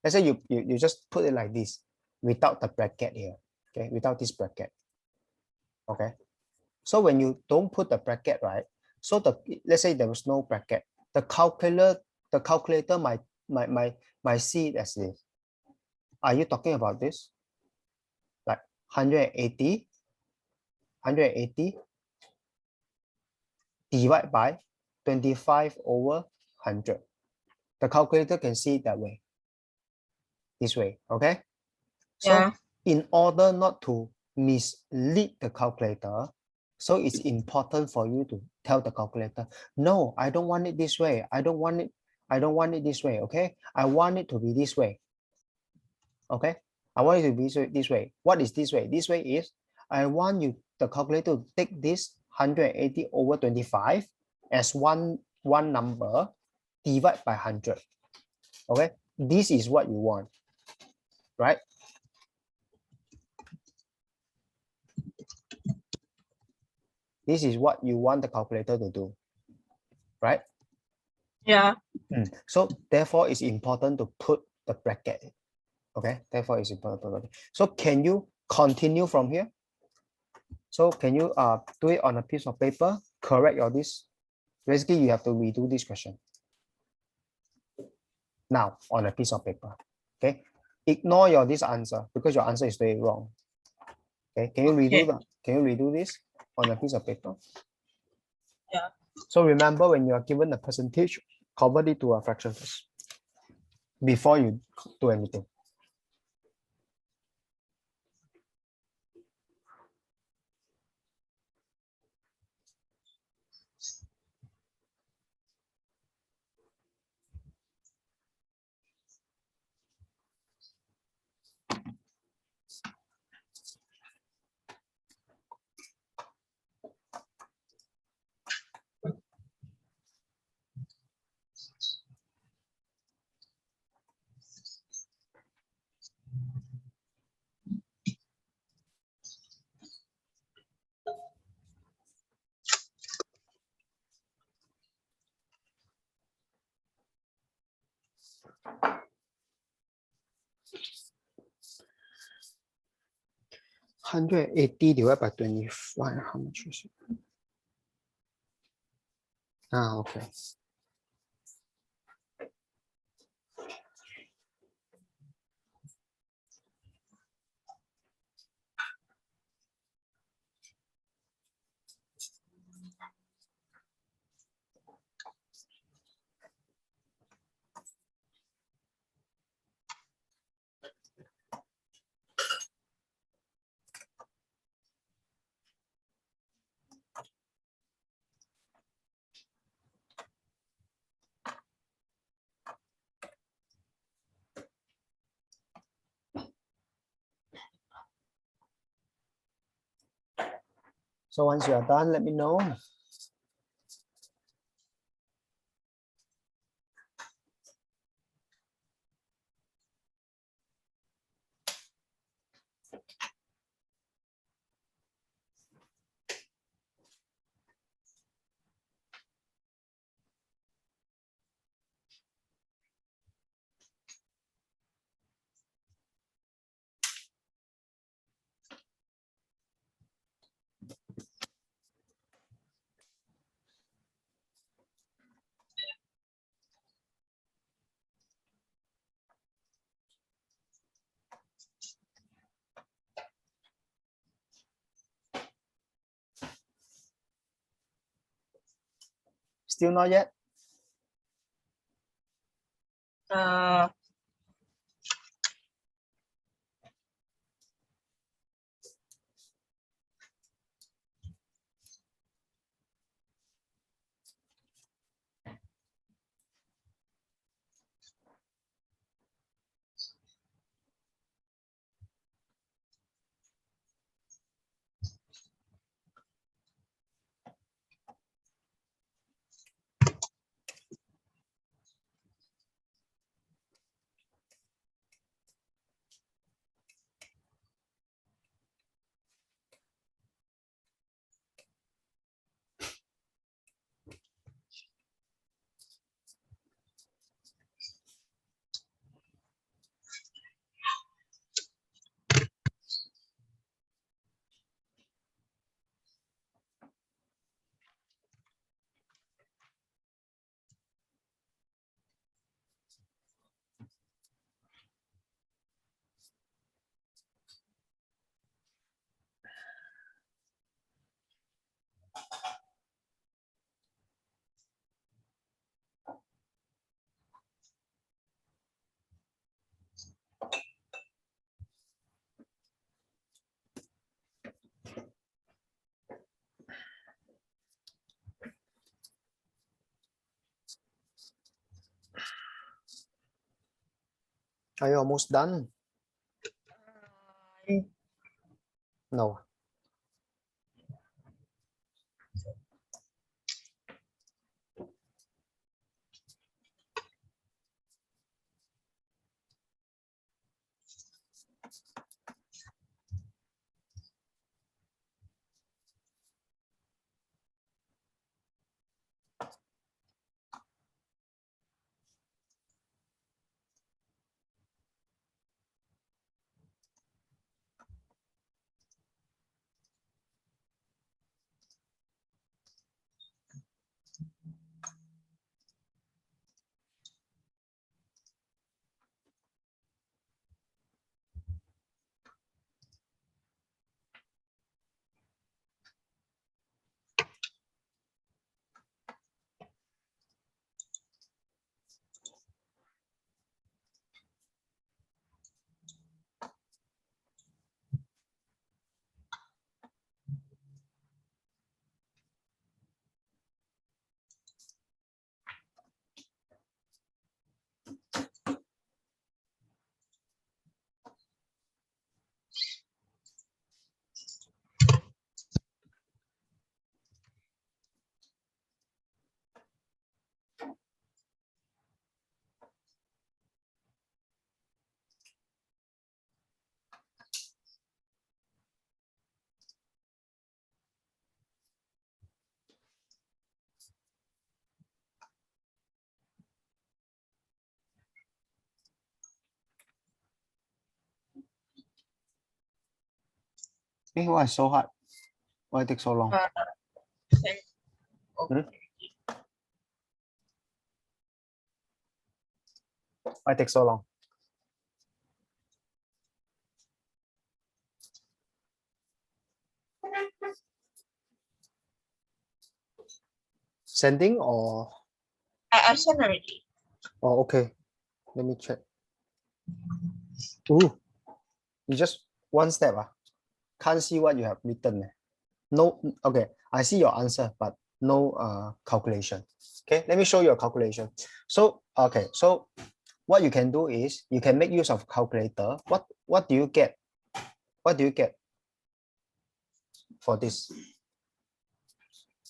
Let's say you just put it like this without the bracket here. Okay, without this bracket. Okay, so when you don't put the bracket, right? So let's say there was no bracket, the calculator might see it as this. Are you talking about this? Like 180 divided by 25 over 100. The calculator can see it that way. This way, okay? So in order not to mislead the calculator, so it's important for you to tell the calculator, no, I don't want it this way. I don't want it this way, okay? I want it to be this way. Okay? I want it to be this way. What is this way? This way is, I want the calculator to take this 180 over 25 as one number, divide by 100. Okay? This is what you want, right? This is what you want the calculator to do, right? Yeah. So therefore, it's important to put the bracket. Okay, therefore it's important. So can you continue from here? So can you do it on a piece of paper? Correct all this. Basically, you have to redo this question now on a piece of paper. Okay, ignore this answer because your answer is very wrong. Okay, can you redo that? Can you redo this on a piece of paper? Yeah. So remember, when you are given a percentage, convert it to a fraction first before you do anything. 180 divided by 25, how much is it? Okay. So once you are done, let me know. Still not yet? Are you almost done? No. Why so hard? Why it take so long? Send. Hmm? Why take so long? Sending or I sent already. oh okay. Let me check. Ooh, you just one step. Can't see what you have written. No, okay. I see your answer, but no calculation. Okay, let me show you a calculation. So okay, so what you can do is you can make use of calculator. What do you get? What do you get for this?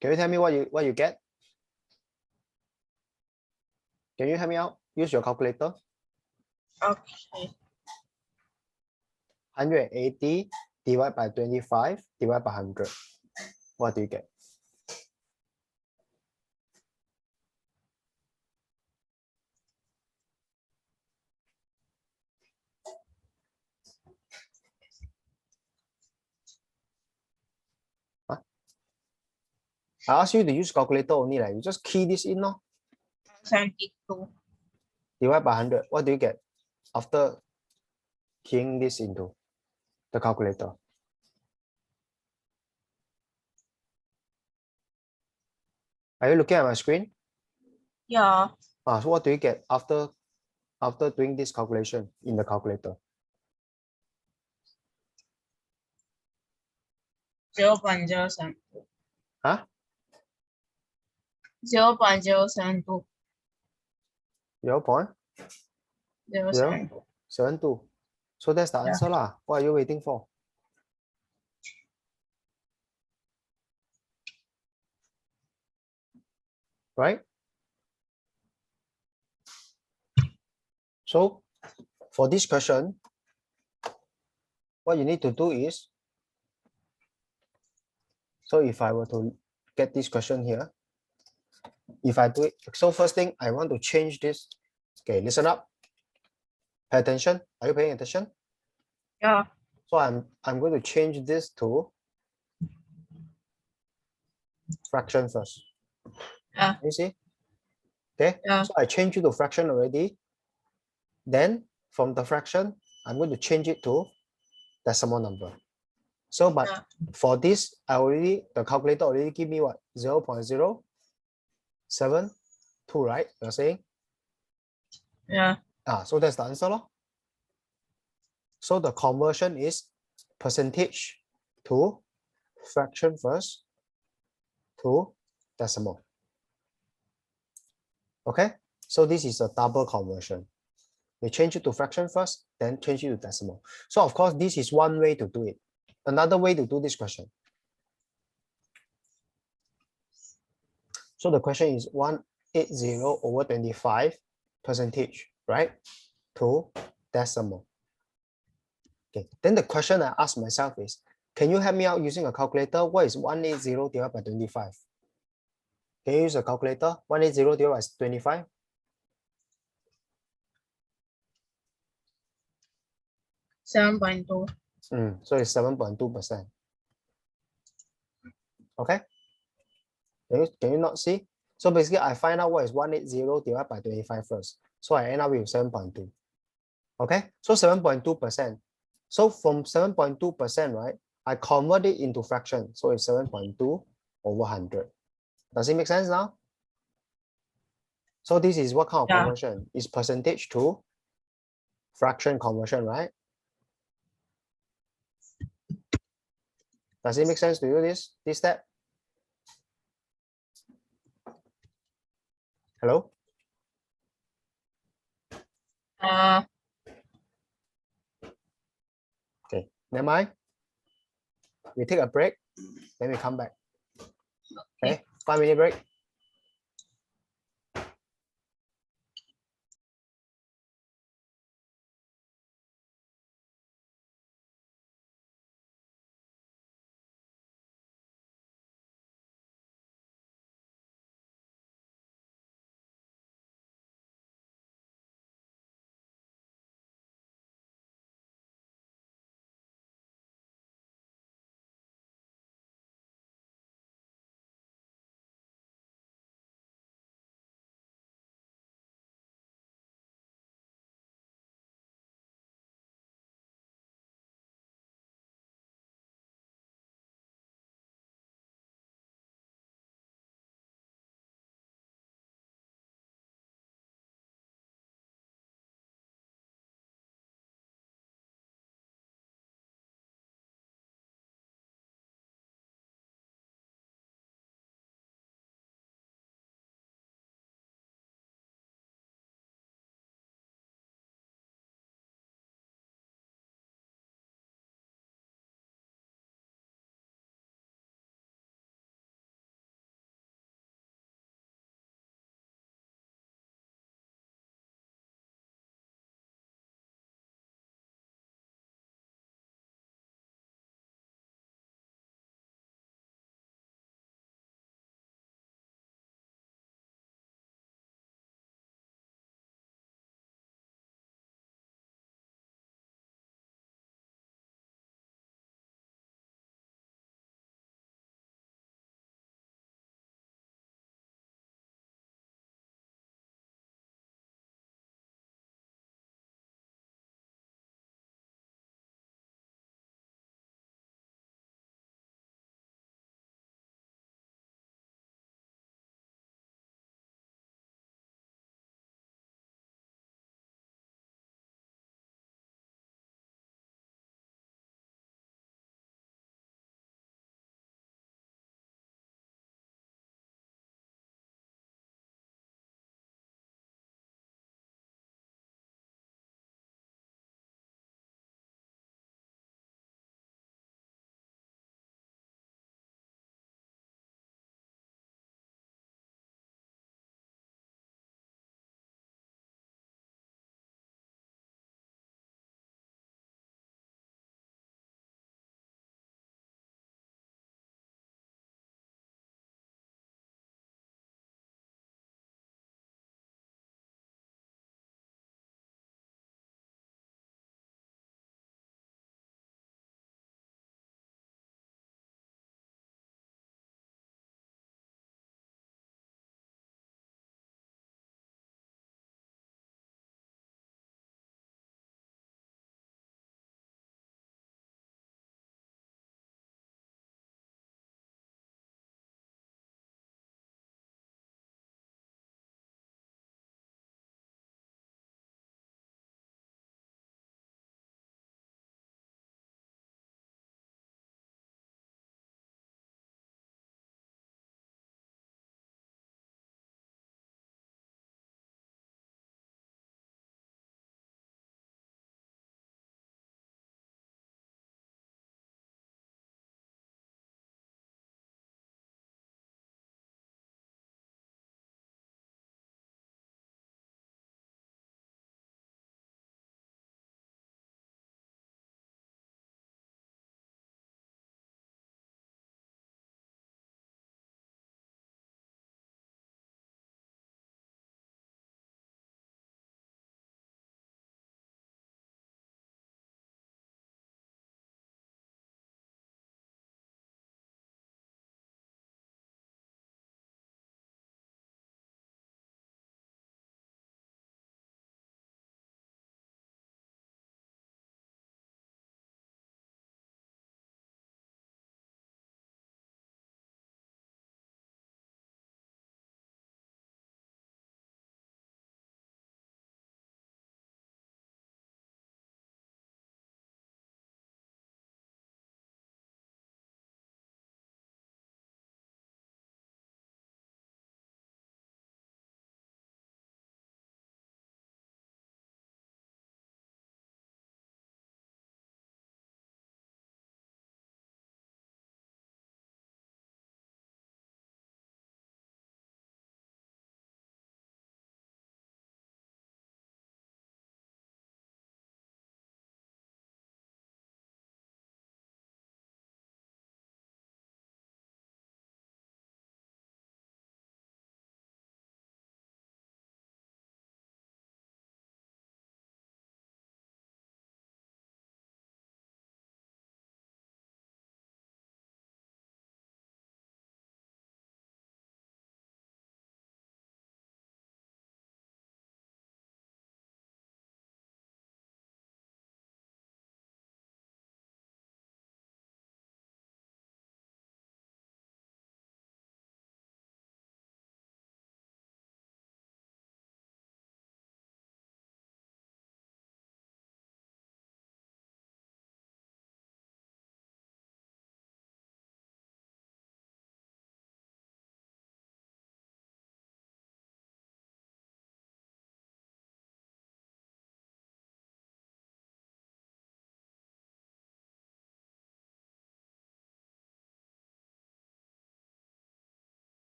Can you tell me what you get? Can you help me out? Use your calculator. Okay. 180 divided by 25 divided by 100. What do you get? Huh? I asked you to use calculator only. Like, you just key this in, no? 72. Divide by 100. What do you get after keying this into the calculator? Are you looking at my screen? Yeah. So what do you get after doing this calculation in the calculator? 0.072. Huh? 0.072. 0.072. 0.072. So that's the Yeah. answer lah. What are you waiting for? Right? So for this question, what you need to do is, so if I were to get this question here, if I do it, so first thing I want to change this. Okay, listen up. Pay attention. Are you paying attention? Yeah. So I'm going to change this to fraction first. Yeah. You see? Okay. Yeah. So I changed it to fraction already. Then from the fraction, I'm going to change it to decimal number. So, but Yeah. for this, the calculator already give me what? 0.072, right? You're saying? Yeah. So that's the answer, lor. So the conversion is percentage to fraction first to decimal. Okay, so this is a double conversion. We change it to fraction first, then change it to decimal. So of course, this is one way to do it. Another way to do this question. So the question is 180 over 25 percentage, right? To decimal. Okay, then the question I ask myself is, can you help me out using a calculator? What is 180 divided by 25? Can you use a calculator? 180 divided by 25? 7.2. So it's 7.2%. Okay. Can you not see? So basically, I find out what is 180 divided by 25 first. So I end up with 7.2. Okay, so 7.2%. So from 7.2%, right, I convert it into fraction. So it's 7.2 over 100. Does it make sense now? So this is what kind of Yeah. conversion? It's percentage to fraction conversion, right? Does it make sense to you, this step? Hello? Okay, never mind. We take a break, then we come back. Okay, 5-minute break.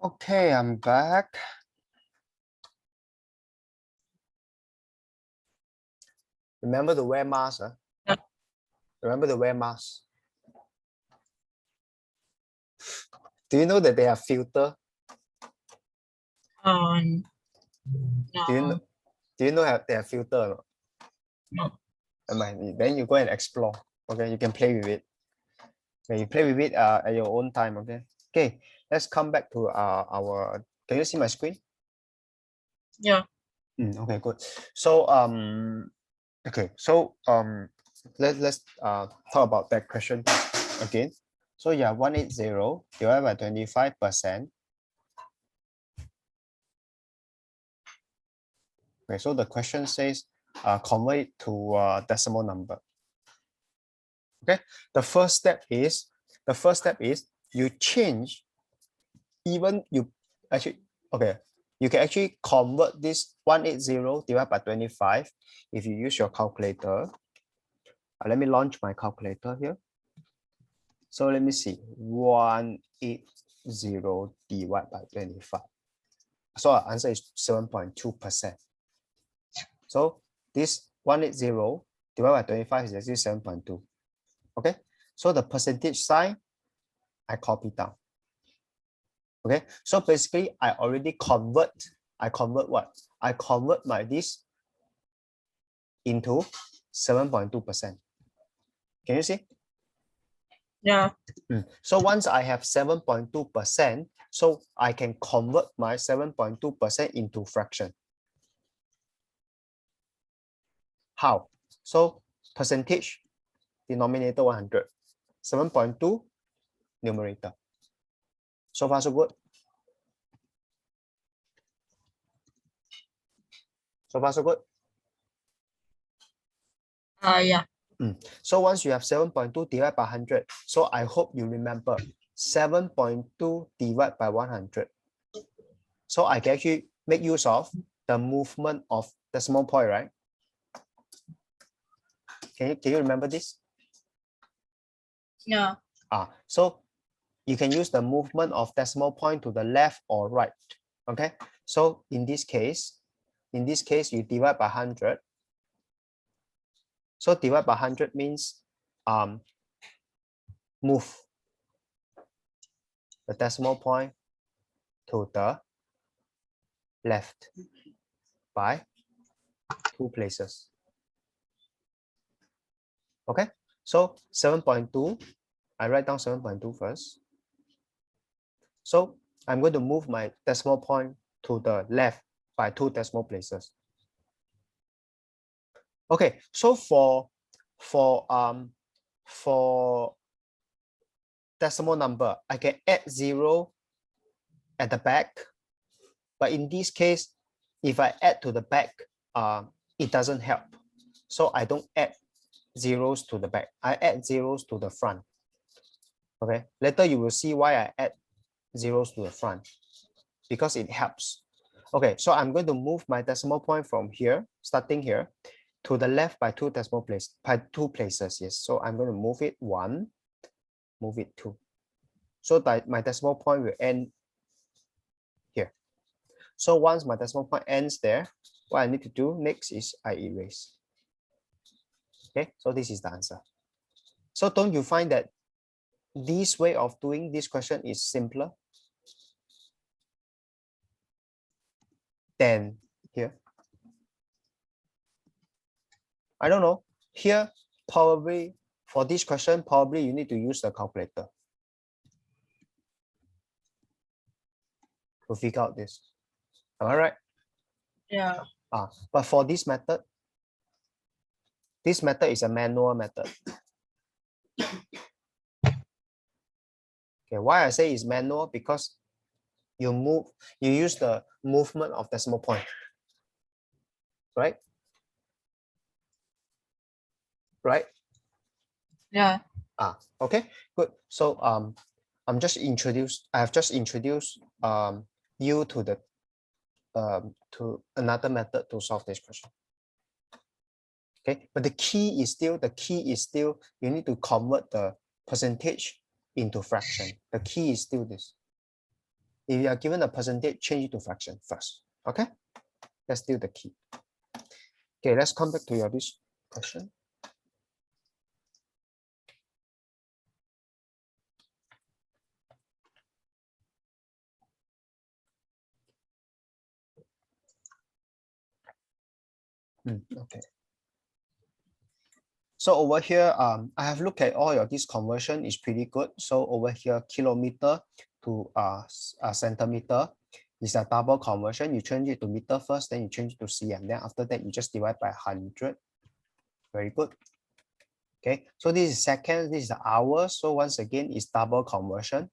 Okay, I'm back. Remember to wear mask. Huh? Yeah. Remember to wear mask. Do you know that they have filter? No. Do you know they have filter or not? No. Then you go and explore. Okay, you can play with it. Okay, you play with it at your own time. Okay. Okay, let's come back to our. Can you see my screen? Yeah. Okay, good. So okay, so let's talk about that question again. So yeah, 180 divided by 25%. Okay, so the question says convert it to decimal number. Okay, the first step is you change, even you actually, okay, you can actually convert this 180 divided by 25 if you use your calculator. Let me launch my calculator here. So let me see, 180 divided by 25. So our answer is 7.2%. So this 180 divided by 25 is actually 7.2. Okay, so the percentage sign, I copy down. Okay, so basically I already convert what? I convert my this into 7.2%. Can you see? Yeah. So once I have 7.2%, so I can convert my 7.2% into fraction. How? So percentage, denominator 100, 7.2 numerator. So far so good. So far so good. Yeah. So once you have 7.2 divided by 100, so I hope you remember 7.2 divided by 100. So I can actually make use of the movement of decimal point, right? Can you remember this? Yeah. So you can use the movement of decimal point to the left or right. Okay. So in this case, you divide by 100. So divide by 100 means move the decimal point to the left by 2 places. Okay, so 7.2, I write down 7.2 first. So I'm going to move my decimal point to the left by 2 decimal places. Okay, so for decimal number, I can add 0 at the back, but in this case, if I add to the back, it doesn't help. So I don't add zeros to the back. I add zeros to the front. Okay, later you will see why I add zeros to the front, because it helps. Okay, so I'm going to move my decimal point from here, starting here, to the left by 2 decimal places, by 2 places. Yes, so I'm going to move it 1, move it 2. So that my decimal point will end here. So once my decimal point ends there, what I need to do next is I erase. Okay, so this is the answer. So don't you find that this way of doing this question is simpler than here? I don't know. Here, probably for this question, probably you need to use the calculator to figure out this. Am I right? Yeah. But for this method is a manual method. Okay, why I say it's manual? Because you use the movement of decimal point, right? Right? Yeah. Okay, good. So I have just introduced you to the to another method to solve this question. Okay, but the key is still you need to convert the percentage into fraction. The key is still this. If you are given a percentage, change it to fraction first. Okay, that's still the key. Okay, let's come back to your this question. Okay. So over here, I have looked at all your this conversion is pretty good. So over here, kilometer to centimeter is a double conversion. You change it to meter first, then you change it to cm. Then after that, you just divide by 100. Very good. Okay, so this is seconds, this is the hours. So once again, it's double conversion.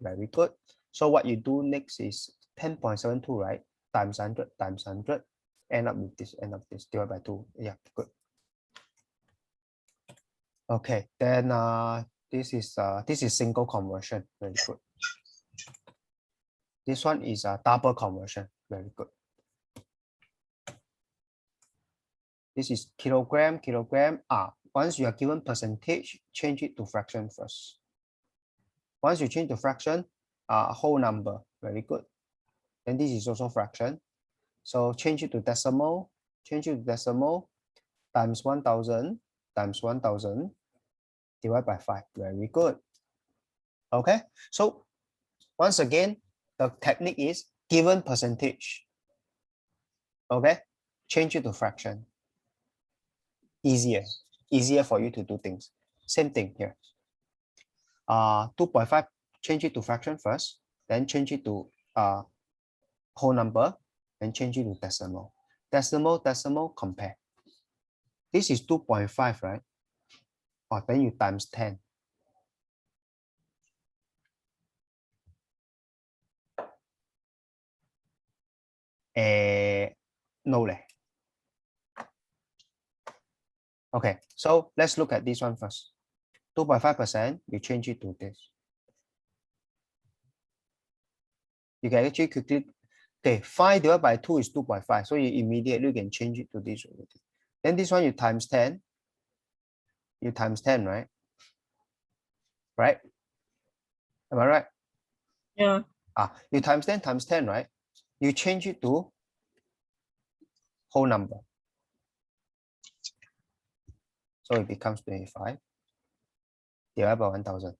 Very good. So what you do next is 10.72, right? Times 100 times 100. End up with this, divide by 2. Yeah, good. Okay, then this is single conversion. Very good. This one is a double conversion. Very good. This is kilogram, kilogram. Once you are given percentage, change it to fraction first. Once you change to fraction, whole number. Very good. Then this is also fraction. So change it to decimal. Change it to decimal. Times 1000 times 1000 divided by 5. Very good. Okay. So once again, the technique is given percentage. Okay. Change it to fraction. Easier for you to do things. Same thing here. 2.5, change it to fraction first, then change it to whole number, and change it to decimal. Decimal, compare. This is 2.5, right? Then you times 10. No. Okay, so let's look at this one first. 2.5%, you change it to this. You can actually quickly, okay, 5 divided by 2 is 2.5. So you immediately can change it to this. Then this one you times 10. You times 10, right? Right? Am I right? Yeah. You times 10, right? You change it to whole number. So it becomes 25 divided by 1000.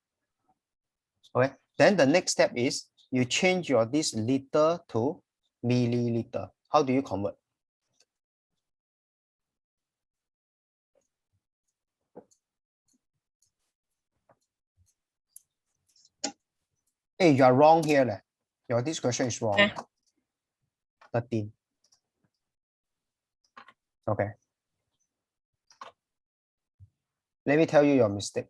Okay. Then the next step is you change your this liter to milliliter. How do you convert? Hey, you are wrong here. This question is wrong. Okay. 13. Okay. Let me tell you your mistake.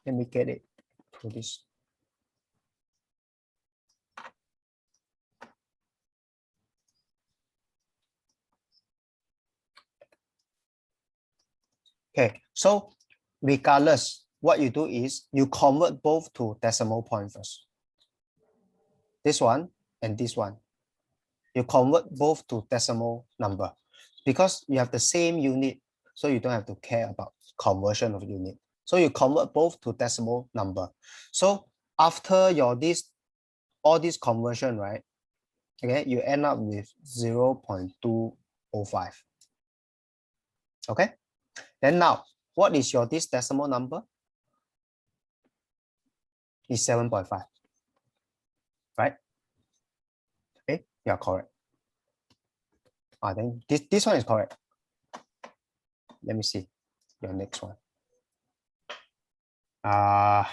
Let me get it to this. Okay, so regardless, what you do is you convert both to decimal point first. This one and this one. You convert both to decimal number because you have the same unit, so you don't have to care about conversion of unit. So you convert both to decimal number. So after all this conversion, right? Okay, you end up with 0.205. Okay, then now what is your this decimal number? Is 7.5, right? Okay, you are correct. Then this one is correct. Let me see your next one. Let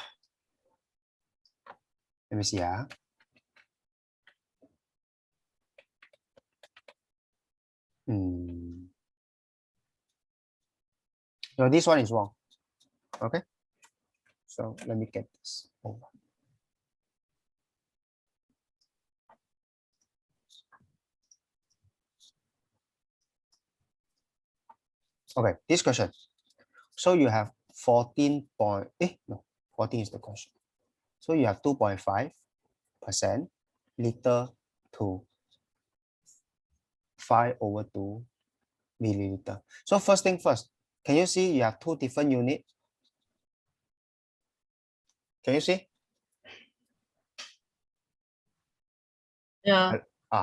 me see. So this one is wrong. Okay. So let me get this over. Okay, this question. So you have 14 14 is the question. So you have 2.5% liter to 5/2 milliliter. So first thing first, Can you see you have two different units? Can you see? Yeah.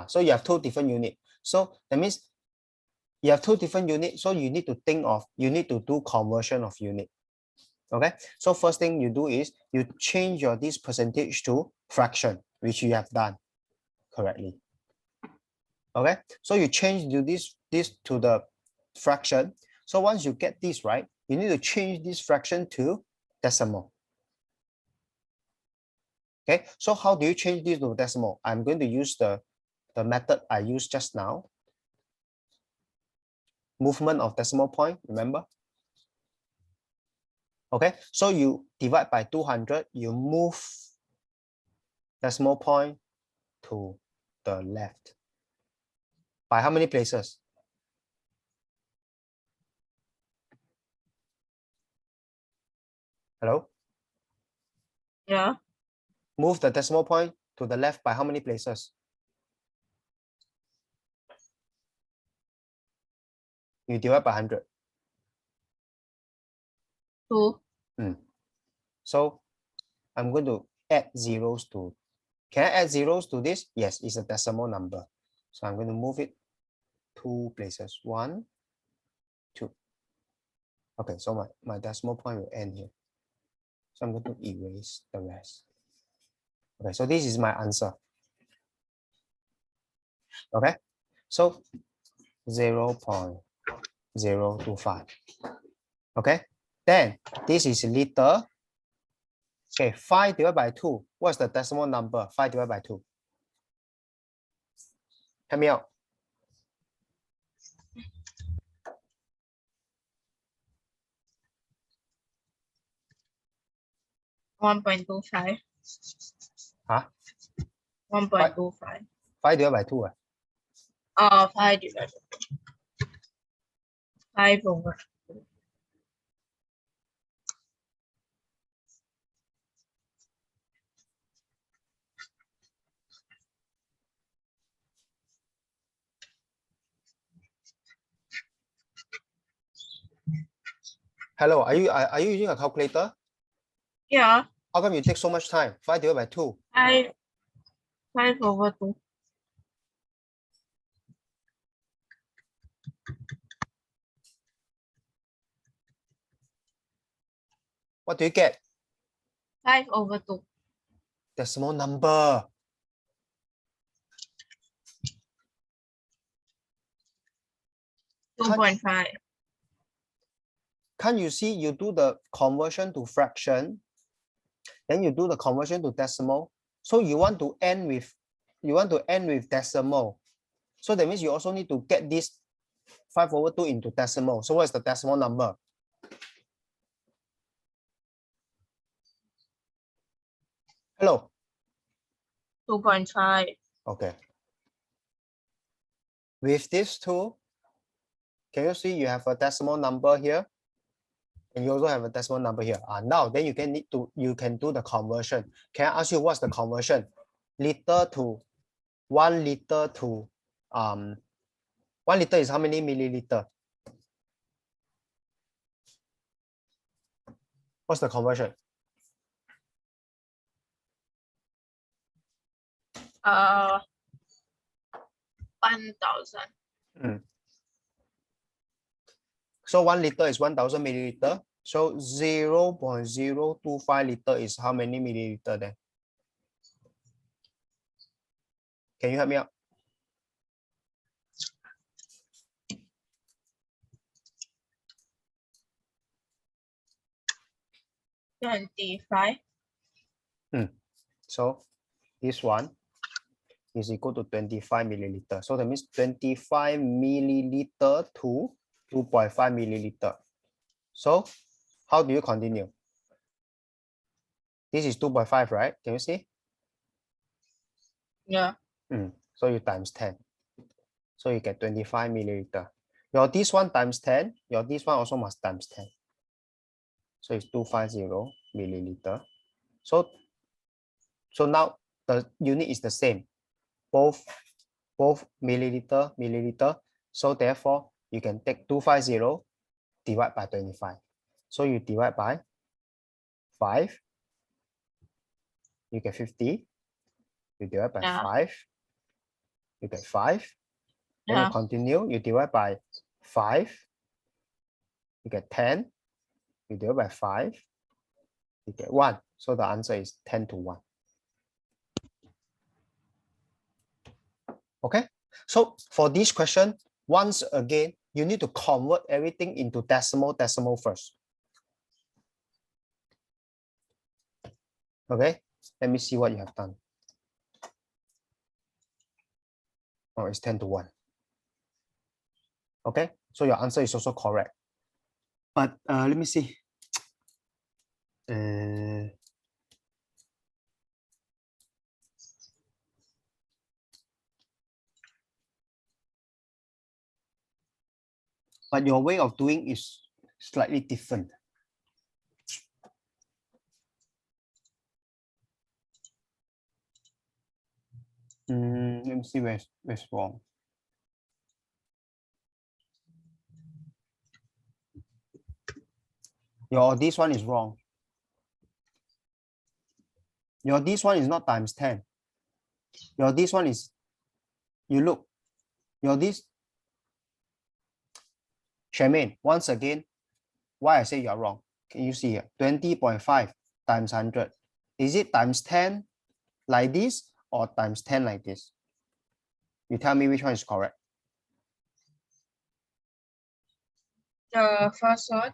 So you have two different units. So that means you have two different units. So you need to think of, you need to do conversion of unit. Okay. So first thing you do is you change your this percentage to fraction, which you have done correctly. Okay. So you change to this to the fraction. So once you get this right, you need to change this fraction to decimal. Okay. So how do you change this to decimal? I'm going to use the method I used just now. Movement of decimal point, remember? Okay, so you divide by 200, you move decimal point to the left. By how many places? Hello? Yeah. Move the decimal point to the left by how many places? You divide by 100. 2. So I'm going to add zeros to, can I add zeros to this? Yes, it's a decimal number. So I'm going to move it 2 places, 1, 2. Okay, so my decimal point will end here. So I'm going to erase the rest. Okay, so this is my answer. Okay, so 0.025. Okay, then this is liter. Okay, 5 divided by 2. What's the decimal number? 5 divided by 2. Help me out. 1.25. Huh? 1.25. 5 divided by 2. 5 divided by 5 over. Hello, are you using a calculator? Yeah. How come you take so much time? 5 divided by 2. 5 over 2. What do you get? 5 over 2. Decimal number. Two point five. Can't you see you do the conversion to fraction, then you do the conversion to decimal. So you want to end with decimal. So that means you also need to get this 5 over 2 into decimal. So what's the decimal number? Hello. 2.5. Okay. With these two, can you see you have a decimal number here? And you also have a decimal number here. Now then you can do the conversion. Can I ask you what's the conversion? Liter to 1 liter to 1 liter is how many milliliter? What's the conversion? 1,000. So 1 liter is 1,000 milliliter. So 0.025 liter is how many milliliter then? Can you help me out? $25. So this one is equal to 25 milliliter. So that means 25 milliliter to 2.5 milliliter. So how do you continue? This is 2.5, right? Can you see? Yeah. So you times 10. So you get 25 milliliter. Your this one times 10, your this one also must times 10. So it's 250 milliliter. So now the unit is the same. Both milliliter. So therefore you can take 250 divide by 25. So you divide by 5, you get 50. You divide by 5, you get 5. Then you continue, you divide by 5, you get 10. You divide by 5, you get 1. So the answer is 10 to 1. Okay, so for this question, once again, you need to convert everything into decimal first. Okay, let me see what you have done. Oh, it's 10 to 1. Okay, so your answer is also correct. But let me see. But your way of doing is slightly different. Let me see where's wrong. Your this one is wrong. Your this one is not times 10. Your this one is, you look, your this, Charmaine, once again, why I say you're wrong? Can you see here? 20.5 times 100. Is it times 10 like this or times 10 like this? You tell me which one is correct. The first one.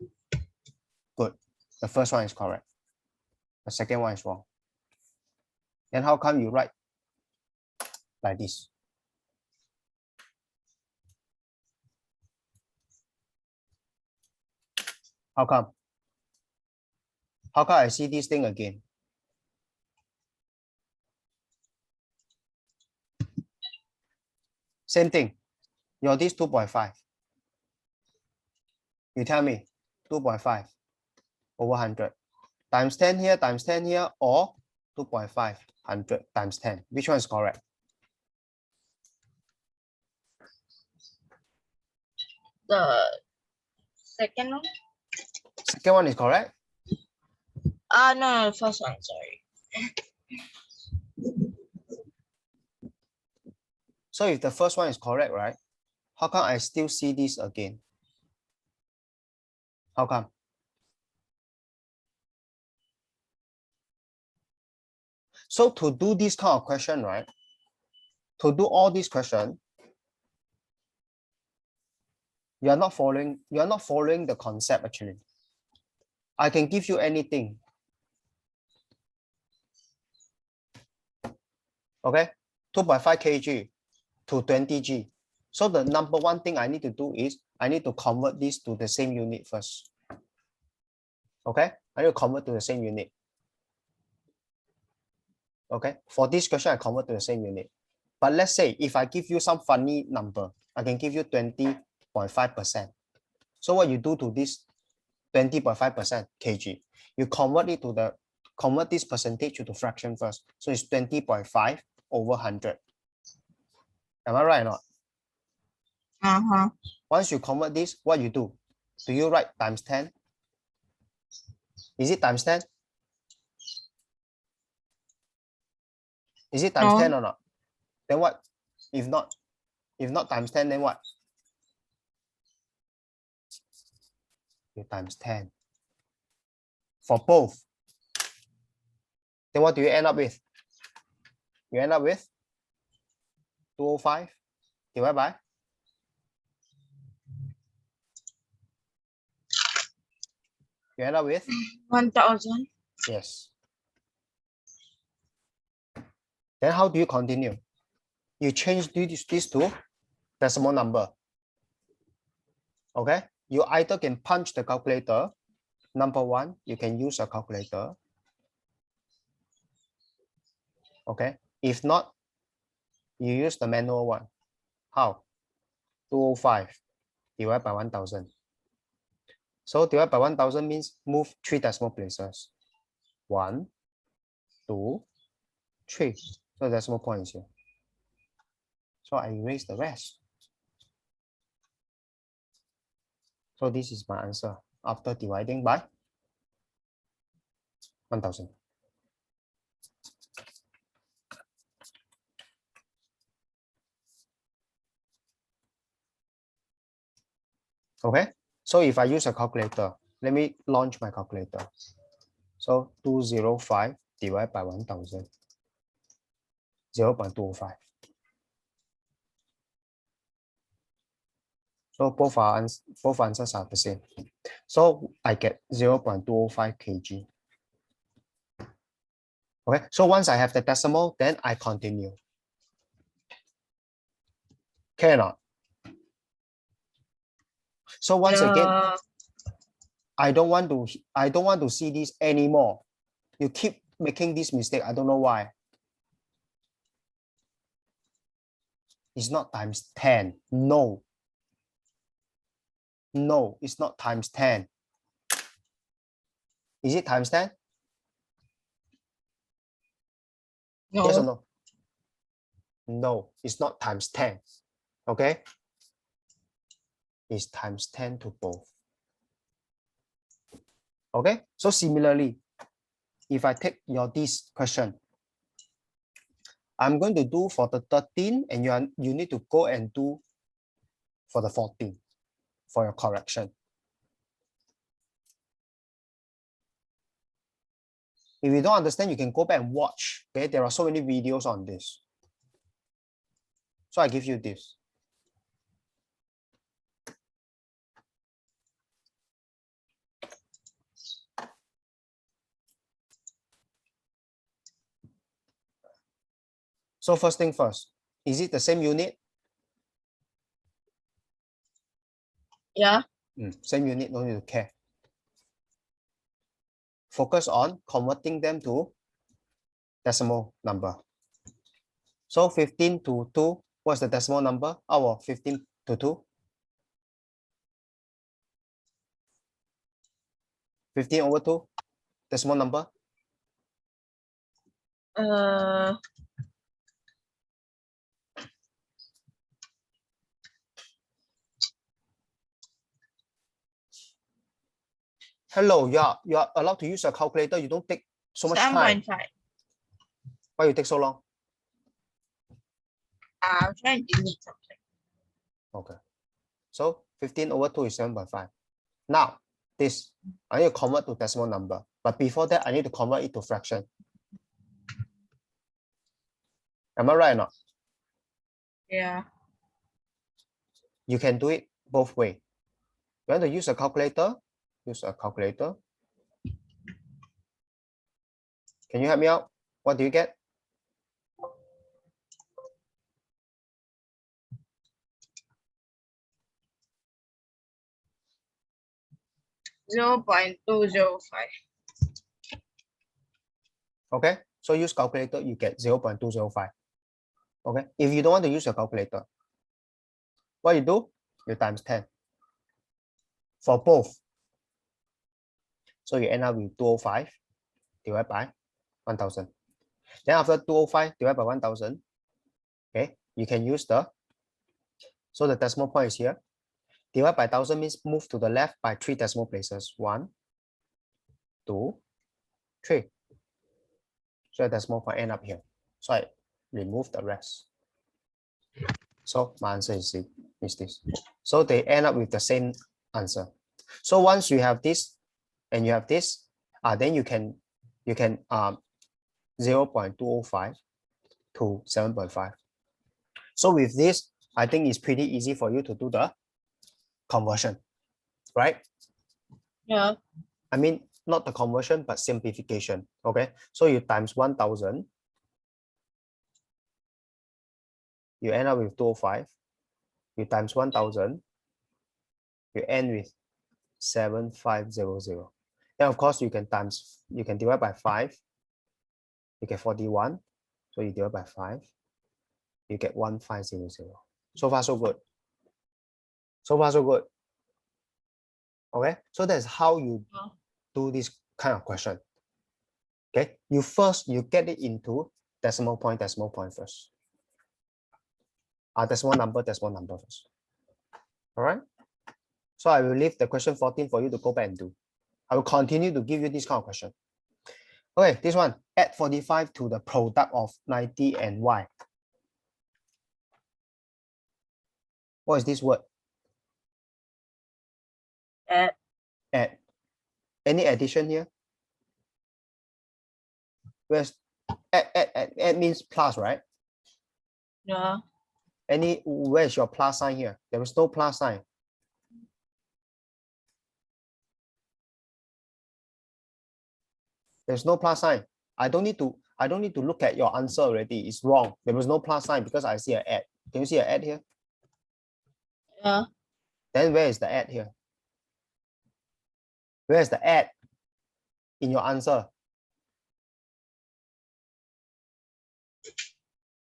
Good. The first one is correct. The second one is wrong. Then how come you write like this? How come? How come I see this thing again? Same thing. Your this 2.5. You tell me 2.5 over 100 times 10 here, times 10 here, or 2.5 100 times 10. Which one is correct? The second one. Second one is correct. No, first one, sorry. So if the first one is correct, right? How come I still see this again? How come? So to do this kind of question, right? To do all these questions, you are not following the concept actually. I can give you anything. Okay, 2.5 kg to 20 G. So the number one thing I need to do is I need to convert this to the same unit first. Okay, I need to convert to the same unit. Okay, for this question, I convert to the same unit. But let's say if I give you some funny number, I can give you 20.5%. So what you do to this 20.5% kg, you convert this percentage to the fraction first. So it's 20.5 over 100. Am I right or not? Once you convert this, what you do? Do you write times 10? Is it times 10? Is it times 10 or not? Then what? If not times 10, then what? You times 10. For both. Then what do you end up with? You end up with 205 divided by? You end up with? 1000. Yes. Then how do you continue? You change this to decimal number. Okay? You either can punch the calculator. Number one, you can use a calculator. Okay? If not, you use the manual one. How? 205 divided by 1000. So divided by 1000 means move 3 decimal places. 1, 2, 3. So decimal points here. So I erase the rest. So this is my answer after dividing by 1000. Okay, so if I use a calculator, let me launch my calculator. So 205 divided by 1000, 0.205. So both answers are the same. So I get 0.205 kg. Okay, so once I have the decimal, then I continue. Cannot. So once again, I don't want to see this anymore. You keep making this mistake. I don't know why. It's not times 10. No. No, it's not times 10. Is it times 10? No. Yes or no? No, it's not times 10. Okay? It's times 10 to both. Okay? So similarly, if I take this question, I'm going to do for the 13 and you need to go and do for the 14 for your correction. If you don't understand, you can go back and watch. Okay, there are so many videos on this. So I give you this. So first thing first, is it the same unit? Yeah. Same unit, no need to care. Focus on converting them to decimal number. So 15 to 2, what's the decimal number? Oh, 15 to 2. 15 over 2, decimal number? Hello, you are allowed to use a calculator. You don't take so much time. 7.5. Why you take so long? I'll try to delete something. Okay. So 15 over 2 is 7.5. Now, this, I need to convert to decimal number. But before that, I need to convert it to fraction. Am I right or not? Yeah. You can do it both ways. You want to use a calculator? Use a calculator. Can you help me out? What do you get? 0.205. Okay, so use calculator, you get 0.205. Okay, if you don't want to use your calculator, what you do? You times 10 for both. So you end up with 205 divided by 1000. Then after 205 divided by 1000, okay, you can use so the decimal point is here. Divide by 1000 means move to the left by 3 decimal places. 1, 2, 3. So the decimal point end up here. So I remove the rest. So my answer is this. So they end up with the same answer. So once you have this and you have this, then you can 0.205 to 7.5. So with this, I think it's pretty easy for you to do the conversion, right? Yeah. I mean, not the conversion, but simplification. Okay, so you times 1000, you end up with 205. You times 1000, you end with 7500. And of course, you can divide by 5, you get 41. So you divide by 5, you get 1500. So far, so good. So far, so good. Okay, so that's how you do this kind of question. Okay, you get it into decimal point first. Decimal number first. All right. So I will leave the question 14 for you to go back and do. I will continue to give you this kind of question. Okay, this one, add 45 to the product of 90 and y. What is this word? Add. Add. Any addition here? Where's add means plus, right? Yeah. Where's your plus sign here? There is no plus sign. There's no plus sign. I don't need to look at your answer already. It's wrong. There was no plus sign because I see an add. Can you see an add here? Yeah. Then where is the add here? Where is the add in your answer?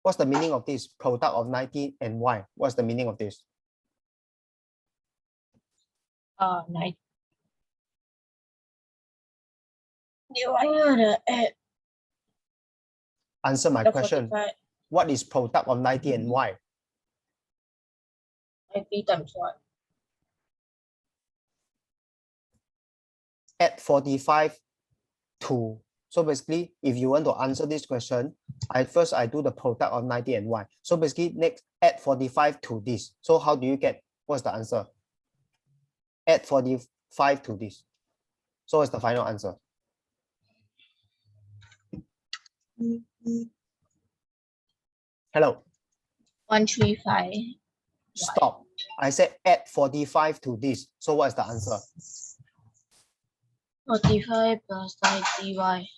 What's the meaning of this? Product of 90 and y. What's the meaning of this? 90. The add. Answer my question. 45. What is product of 90 and y? 90 times 1. Add 45 to. So basically, if you want to answer this question, I do the product of 90 and y. So basically, next add 45 to this. So how do you get? What's the answer? Add 45 to this. So what's the final answer? Hello. 135. Stop. I said add 45 to this. So what's the answer? 45 plus 90y.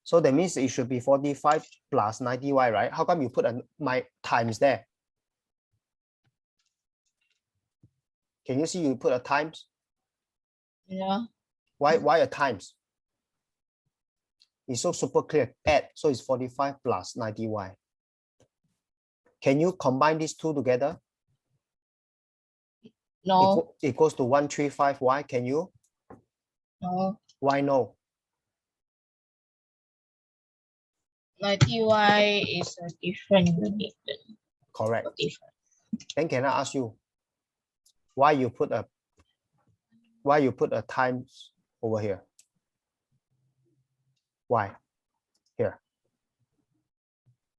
So that means it should be 45 plus 90y, right? How come you put my times there? Can you see you put a times? Yeah. Why a times? It's so super clear. Add, so it's 45 plus 90y. Can you combine these two together? No. It goes to 135y. Can you? No. Why no? 90y is a different unit. Correct. Different. Then can I ask you why you put a times over here? Why? Here.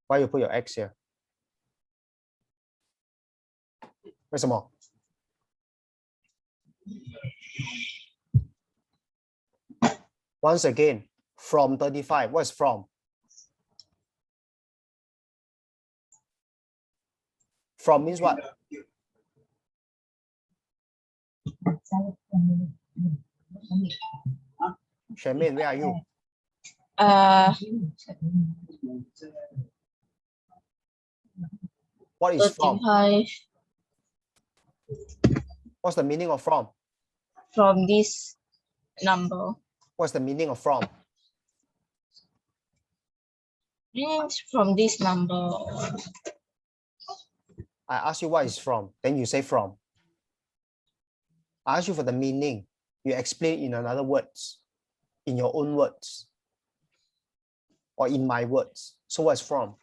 Why you put your x here? 为什么? Once again, from 35. What's from? From means what? Charmaine, where are you? What is 35. from? What's the meaning of from? From this number. What's the meaning of from? Means from this number. I ask you what is from, then you say from. I ask you for the meaning. You explain in another words, in your own words, or in my words. So what's from?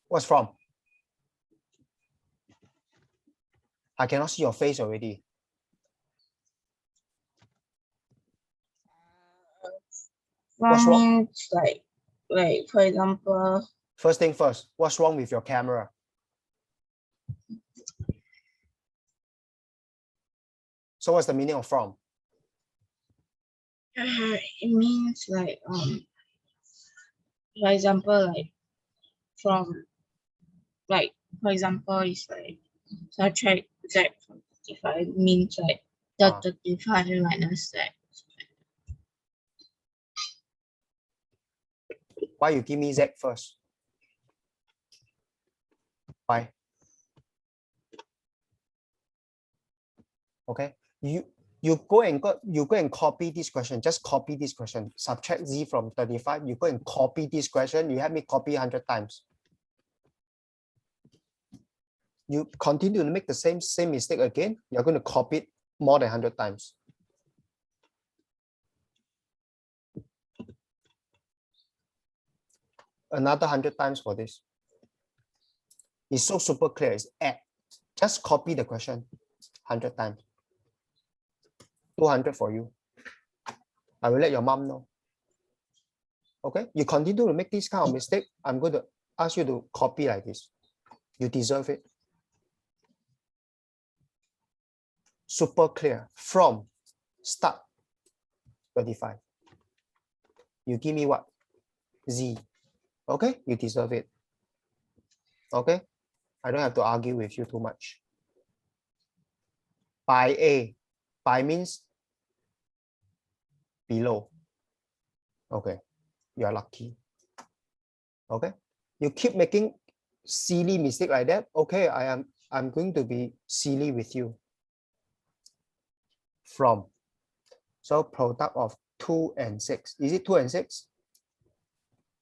What's from? I cannot see your face already. What's wrong? Means like for example. First thing first, what's wrong with your camera? So what's the meaning of from? It means like for example, like from, like for example, it's like subtract z from 35 means like the 35 minus z. Why you give me z first? Why? Okay, you go and copy this question. Just copy this question. Subtract z from 35. You go and copy this question. You have me copy 100 times. You continue to make the same mistake again. You're going to copy it more than 100 times. Another 100 times for this. It's so super clear. It's add. Just copy the question 100 times. 200 for you. I will let your mom know. Okay, you continue to make this kind of mistake, I'm going to ask you to copy like this. You deserve it. Super clear. From start 35. You give me what? Z. Okay, you deserve it. Okay, I don't have to argue with you too much. By A. By means below. Okay, you are lucky. Okay, you keep making silly mistake like that. Okay, I'm going to be silly with you. From. So product of 2 and 6. Is it 2 and 6?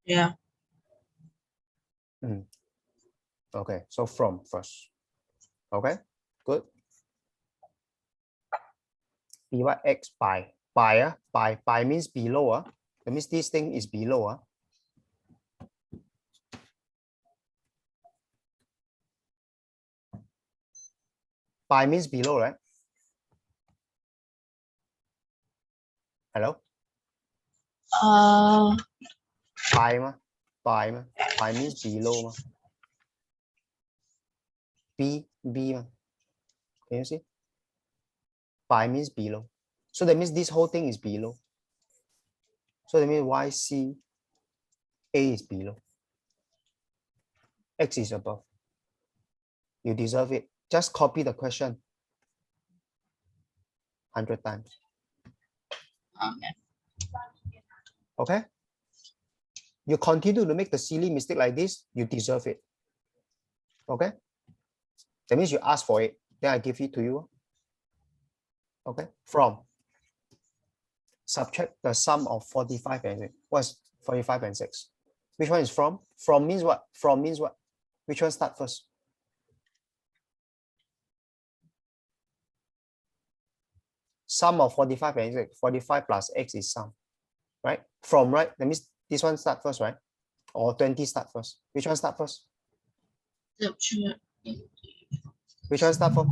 Yeah. Okay, so from first. Okay, good. Be what? X by. By means below. That means this thing is below. By means below, right? Hello? By ma. By means below ma. B ma. Can you see? By means below. So that means this whole thing is below. So that means YC A is below. X is above. You deserve it. Just copy the question 100 times. Okay. Okay? You continue to make the silly mistake like this, you deserve it. Okay? That means you ask for it, then I give it to you. Okay? From. Subtract the sum of 45 and 6. What's 45 and 6? Which one is from? From means what? From means what? Which one start first? Sum of 45 and 6. 45 plus x is sum. Right? From, right? That means this one start first, right? Or 20 start first. Which one start first? Subtract. Which one start first?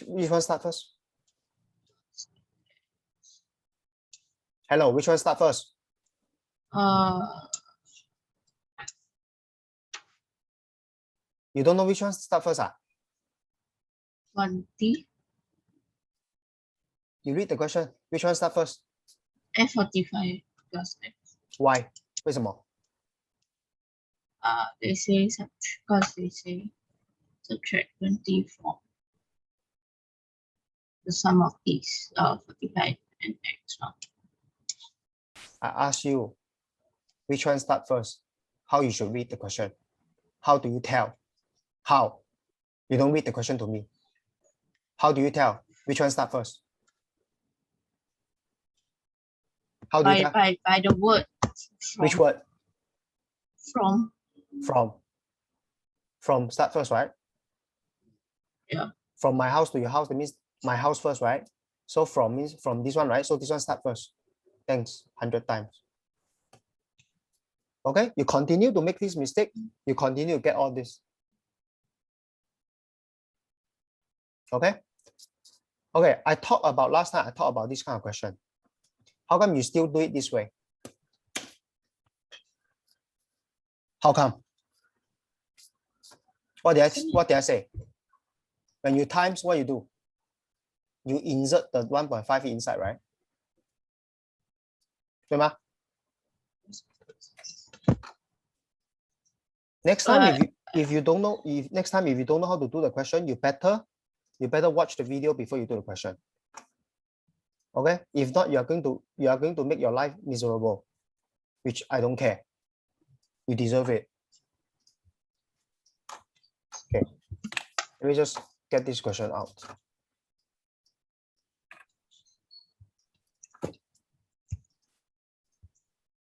Which one start first? Hello, which one start first? You don't know which one start first? 20. You read the question. Which one start first? F45 plus X. Why? 为什么? They say because they say subtract 20 from the sum of these 45 and X. I ask you, which one start first? How you should read the question? How do you tell? How? You don't read the question to me. How do you tell? Which one start first? How do you tell? By the word. From. Which word? From. From start first, right? Yeah. From my house to your house, that means my house first, right? So from means from this one, right? So this one start first. Thanks, 100 times. Okay, you continue to make this mistake, you continue to get all this. Okay. Okay, I talked about last time, I talked about this kind of question. How come you still do it this way? How come? What did I say? When you times, what you do? You insert the 1.5 inside, right? 对吗? Next time, if you don't know, next time if you don't know how to do the question, you better watch the video before you do the question. Okay? If not, you are going to make your life miserable, which I don't care. You deserve it. Okay. Let me just get this question out.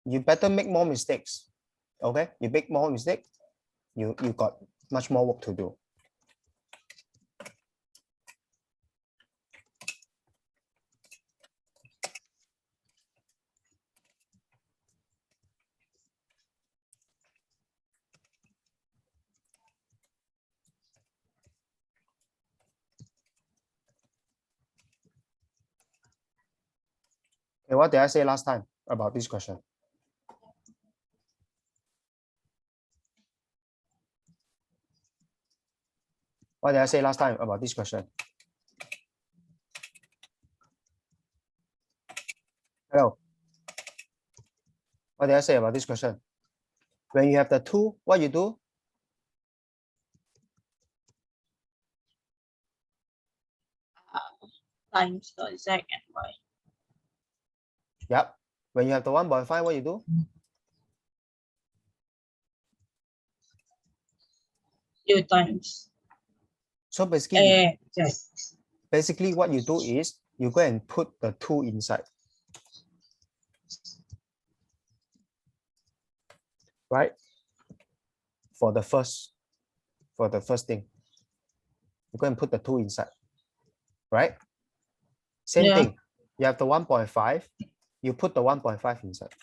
You better make more mistakes. Okay? You make more mistakes, you got much more work to do. Okay, what did I say last time about this question? What did I say last time about this question? Hello. What did I say about this question? When you have the 2, what you do? Times the Z and Y. Yep. When you have the 1.5, what you do? U times So basically, Z. basically what you do is you go and put the 2 inside. Right? For the first thing. You go and put the 2 inside. Right? Same Yeah. thing. You have the 1.5, you put the 1.5 inside.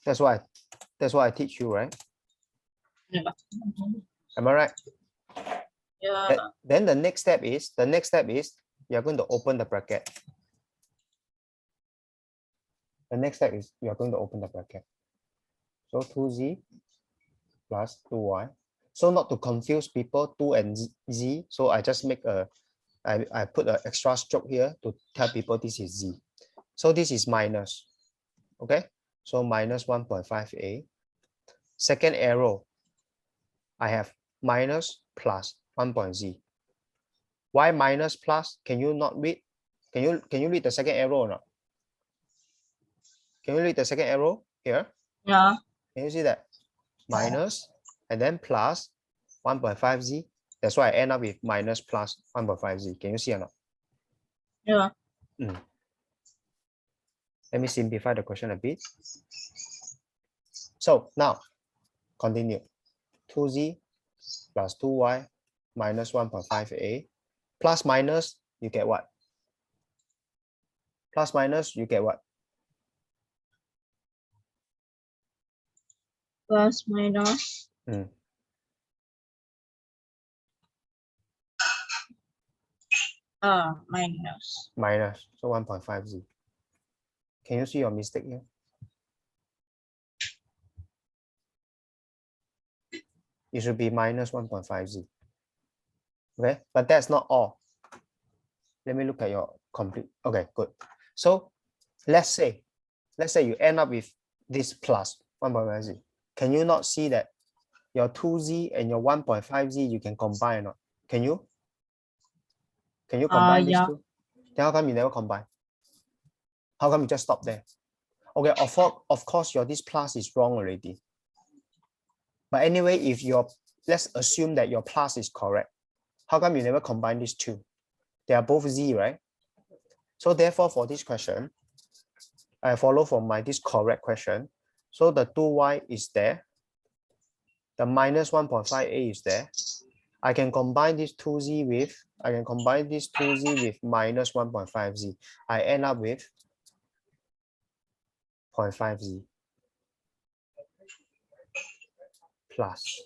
That's why I teach you, right? Yeah. Am I right? Yeah. Then the next step is you're going to open the bracket. The next step is you're going to open the bracket. So 2z plus 2y. So not to confuse people, 2 and z. So I just make I put an extra stroke here to tell people this is z. So this is minus. Okay. So minus 1.5a. Second arrow, I have minus plus 1.z. Why minus plus? Can you not read? Can you read the second arrow or not? Can you read the second arrow here? Yeah. Can you see that? Minus and then plus 1.5z. That's why I end up with minus plus 1.5z. Can you see or not? Yeah. Let me simplify the question a bit. So now, continue. 2z plus 2y minus 1.5a. Plus minus, you get what? Plus minus, you get what? Plus minus. Minus. Minus, so 1.5z. Can you see your mistake here? It should be minus 1.5z. Okay, but that's not all. Let me look at your complete. Okay, good. So let's say you end up with this plus 1.5z. Can you not see that your 2z and your 1.5z you can combine or not? Can you? Can you combine these two? Then how come you never combine? How come you just stop there? Okay, of course your this plus is wrong already. But anyway, if your let's assume that your plus is correct. How come you never combine these two? They are both z, right? So therefore, for this question, I follow from this correct question. So the 2y is there. The minus 1.5a is there. I can combine this 2z with minus 1.5z. I end up with 0.5z plus.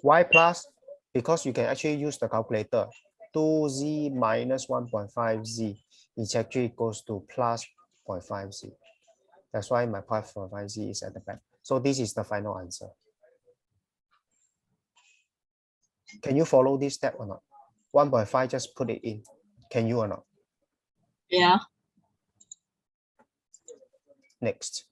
Why plus? Because you can actually use the calculator. 2z minus 1.5z is actually equals to plus 0.5z. That's why my 0.5z is at the back. So this is the final answer. Can you follow this step or not? 1.5, just put it in. Can you or not? Yeah. Next.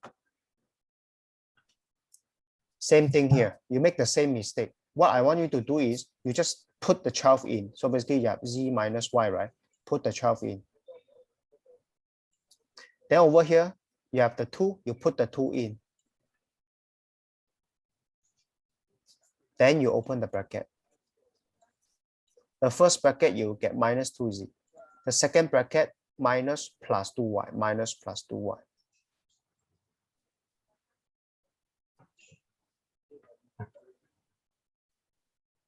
Same thing here. You make the same mistake. What I want you to do is you just put the 12 in. So basically you have z minus y, right? Put the 12 in. Then over here, you have the 2, you put the 2 in. Then you open the bracket. The first bracket, you get minus 2z. The second bracket, minus plus 2y, minus plus 2y.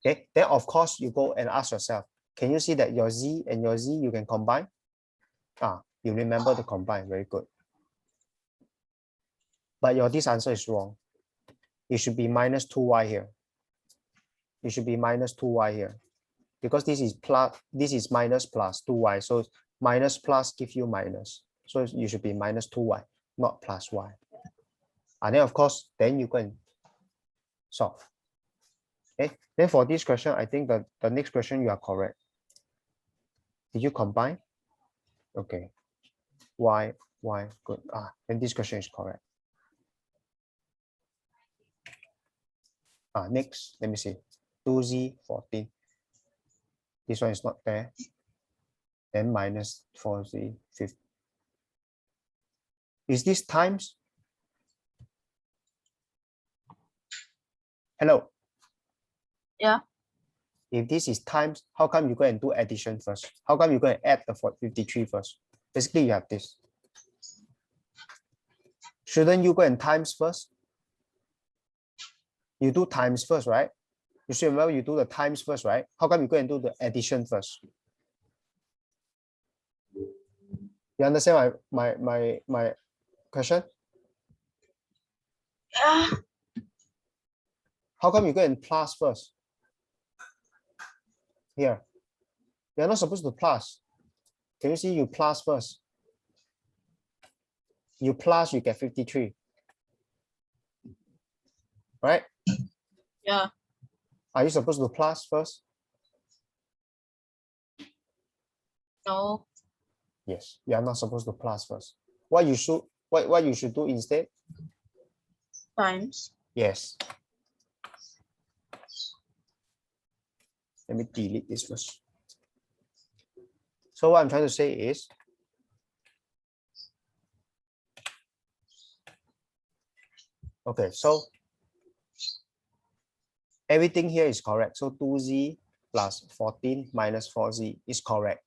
Okay, then of course you go and ask yourself, can you see that your z and your z you can combine? You remember to combine, very good. But this answer is wrong. It should be minus 2y here. It should be minus 2y here. because this is plus, this is minus plus 2y. So minus plus give you minus. So you should be minus 2y, not plus y. And then of course, then you can solve. Okay, then for this question, I think that the next question you are correct. Did you combine? Okay. Y, good. Then this question is correct. Next, let me see. 2z 14. This one is not there. Then minus 4z 50. Is this times? Hello. Yeah. If this is times, how come you go and do addition first? How come you go and add the 53 first? Basically, you have this. Shouldn't you go and times first? You do times first, right? You should remember you do the times first, right? How come you go and do the addition first? You understand my question? Yeah. How come you go and plus first? Here. You're not supposed to plus. Can you see you plus first? You plus, you get 53. Right? Yeah. Are you supposed to plus first? No. Yes, you are not supposed to plus first. What you should do instead? Times. Yes. Let me delete this first. So what I'm trying to say is, okay, so everything here is correct. So 2z plus 14 minus 4z is correct.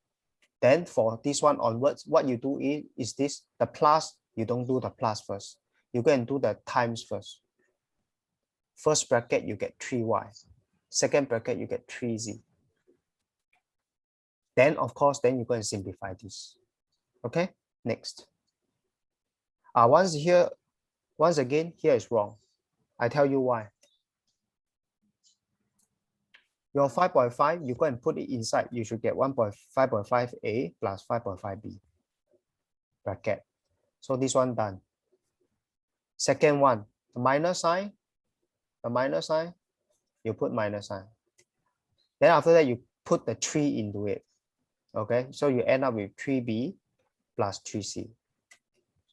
Then for this one onwards, what you do is this, the plus, you don't do the plus first. You go and do the times first. First bracket, you get 3y. Second bracket, you get 3z. Then, of course, then you go and simplify this. Okay, next. Once again, here is wrong. I tell you why. Your 5.5, you go and put it inside. You should get 5.5a plus 5.5b bracket. So this one done. Second one, the minus sign, you put minus sign. Then after that, you put the 3 into it. Okay, so you end up with 3b plus 3c.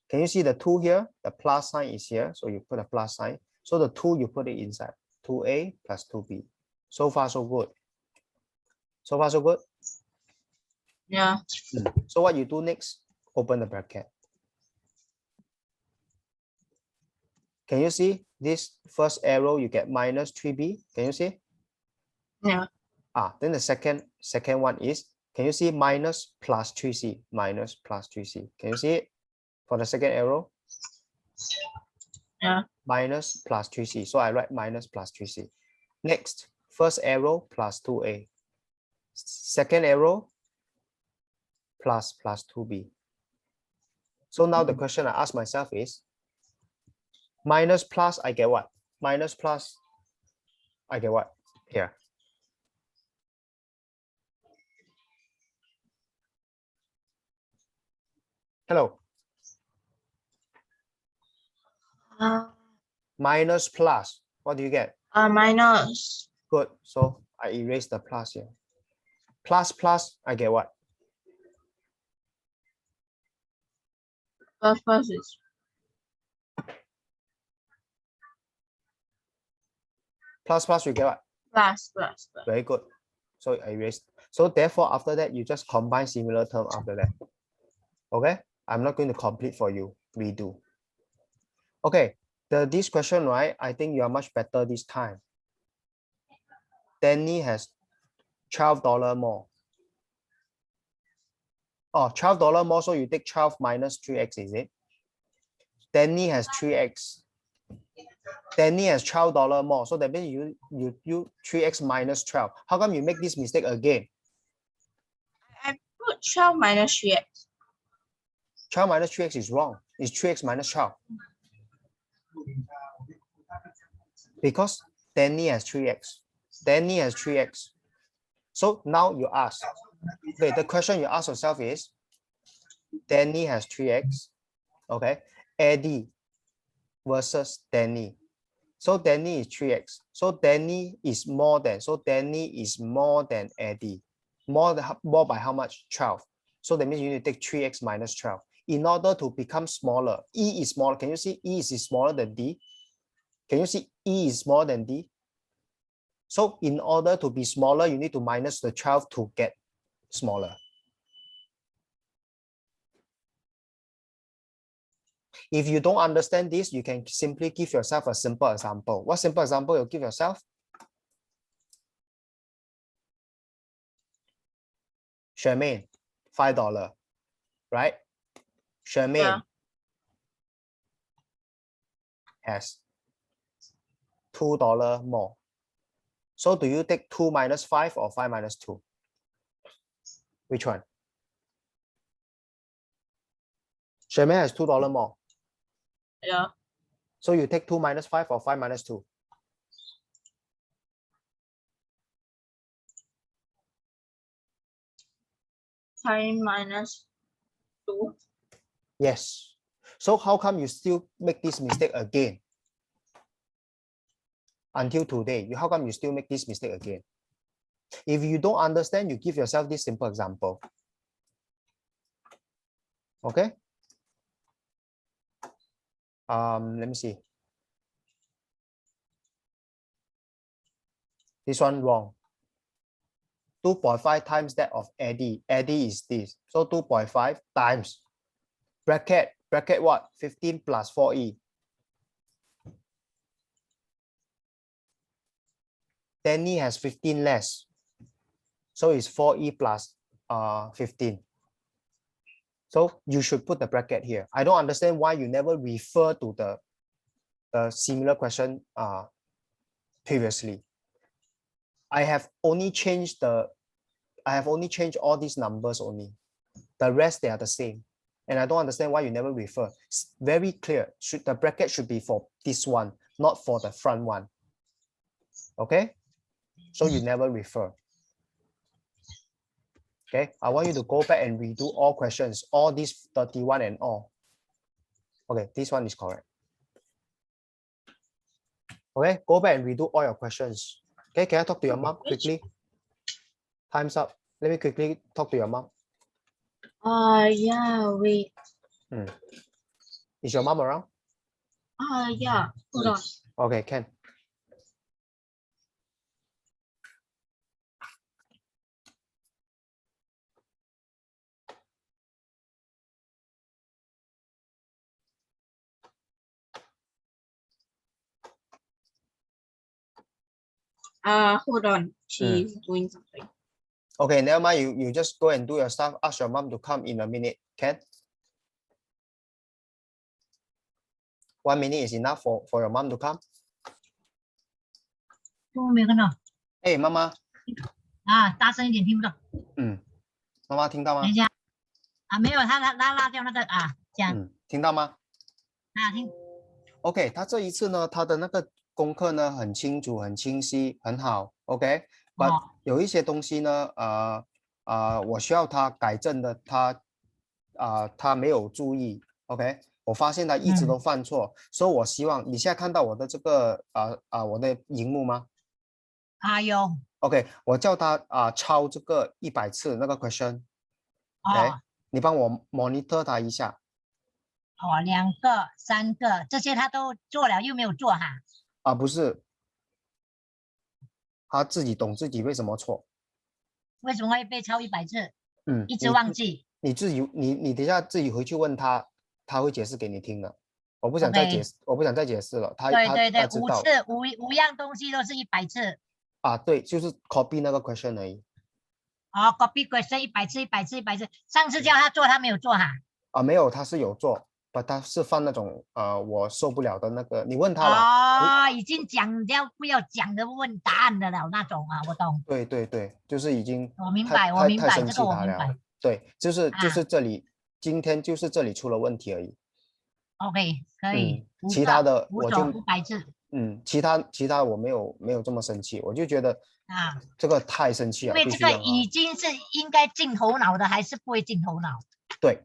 Can you see the 2 here? The plus sign is here, so you put a plus sign. So the 2, you put it inside. 2a plus 2b. So far, so good. So far, so good? Yeah. So what you do next? Open the bracket. Can you see this first arrow? You get minus 3b. Can you see? Yeah. Then the second one is, can you see minus plus 3c? Minus plus 3c. Can you see it for the second arrow? Yeah. Minus plus 3c. So I write minus plus 3c. Next, first arrow plus 2a. Second arrow plus 2b. So now the question I ask myself is, minus plus, I get what? Minus plus, I get what? Here. Hello. Minus plus, what do you get? Minus. Good. So I erase the plus here. Plus plus, I get what? Plus is Plus, you get what? plus. Very good. So I erase. So therefore, after that, you just combine similar term after that. Okay. I'm not going to complete for you. Redo. Okay. This question, right? I think you are much better this time. Danny has $12 more. Oh, $12 more. So you take 12 minus 3x, is it? Danny has 3x. Danny has $12 more. So that means you 3x minus 12. How come you make this mistake again? I put 12 minus 3x. 12 minus 3x is wrong. It's 3x minus 12. Because Danny has 3x. Danny has 3x. So now you ask, okay, the question you ask yourself is, Danny has 3x, okay? Eddie versus Danny. So Danny is 3x. So Danny is more than Eddie. More by how much? 12. So that means you need to take 3x minus 12. In order to become smaller, E is smaller. Can you see E is smaller than D? Can you see E is smaller than D? So in order to be smaller, you need to minus the 12 to get smaller. If you don't understand this, you can simply give yourself a simple example. What simple example you give yourself? Charmaine, $5, right? Charmaine has $2 more. So do you take 2 minus 5 or 5 minus 2? Which one? Charmaine has $2 more. Yeah. So you take 2 minus 5 or 5 minus 2? 5 minus 2. Yes. So how come you still make this mistake again? Until today, how come you still make this mistake again? If you don't understand, you give yourself this simple example. Okay? Let me see. This one wrong. 2.5 times that of Eddie. Eddie is this. So 2.5 times bracket what? 15 plus 4e. Danny has 15 less. So it's 4e plus 15. So you should put the bracket here. I don't understand why you never refer to the similar question previously. I have only changed all these numbers only. The rest, they are the same. And I don't understand why you never refer. It's very clear. The bracket should be for this one, not for the front one. Okay? So you never refer. Okay, I want you to go back and redo all questions, all these 31 and all. Okay, this one is correct. Okay, go back and redo all your questions. Okay, can I talk to your mom quickly? Time's up. Let me quickly talk to your mom. Yeah, wait. Is your mom around? Yeah, hold on. Okay, can. Hold on. She's doing something. Okay, never mind. You just go and do your stuff. Ask your mom to come in a minute. Can? 1 minute is enough for your mom to come. 都没有看到哎，妈妈。大声一点，听不到。妈妈听到吗？等一下没有，他拉掉那个这样。听到吗？听。OK， 他这一次呢，他的那个功课呢很清楚、很清晰、很好。OK， 有一些东西呢，我需要他改正的，他没有注意。OK， 我发现他一直都犯错，所以我希望你现在看到我的这个我的荧幕吗？有。OK， 我叫他抄这个100次那个 question。OK， 你帮我 monitor 他一下。2个、3个，这些他都做了，又没有做哈。不是，他自己懂自己为什么错。为什么会被抄100次？一直忘记。你自己，你等一下自己回去问他，他会解释给你听的。我不想再解释，我不想再解释了。他对5次5样东西都是100次。对，就是 copy 那个 question 而已。copy question 100次。上次叫他做，他没有做哈。没有，他是有做，他是犯那种我受不了的那个。你问他了。已经讲要不要讲的问答案的了那种我懂。对，就是已经。我明白，太生气他了。对，就是这里，今天就是这里出了问题而已。OK， 可以。其他的我就500次。其他我没有这么生气，我就觉得啊，这个太生气了，因为这个必须让他已经是应该进头脑的，还是不会进头脑？对。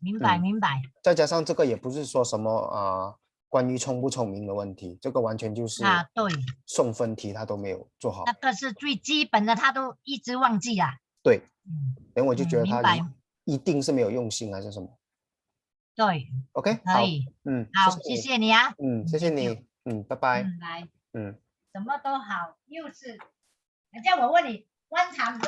明白嗯明白。再加上这个也不是说什么关于聪不聪明的问题，这个完全就是啊，对，送分题他都没有做好。那个是最基本的，他都一直忘记啊。对，嗯，然后我就觉得他明白。一定是没有用心还是什么。对， OK，好，可以。谢好，谢谢你，谢你啊。谢谢 thank you 你，拜拜，来，嗯。什么都好，又是，叫我问你，观察。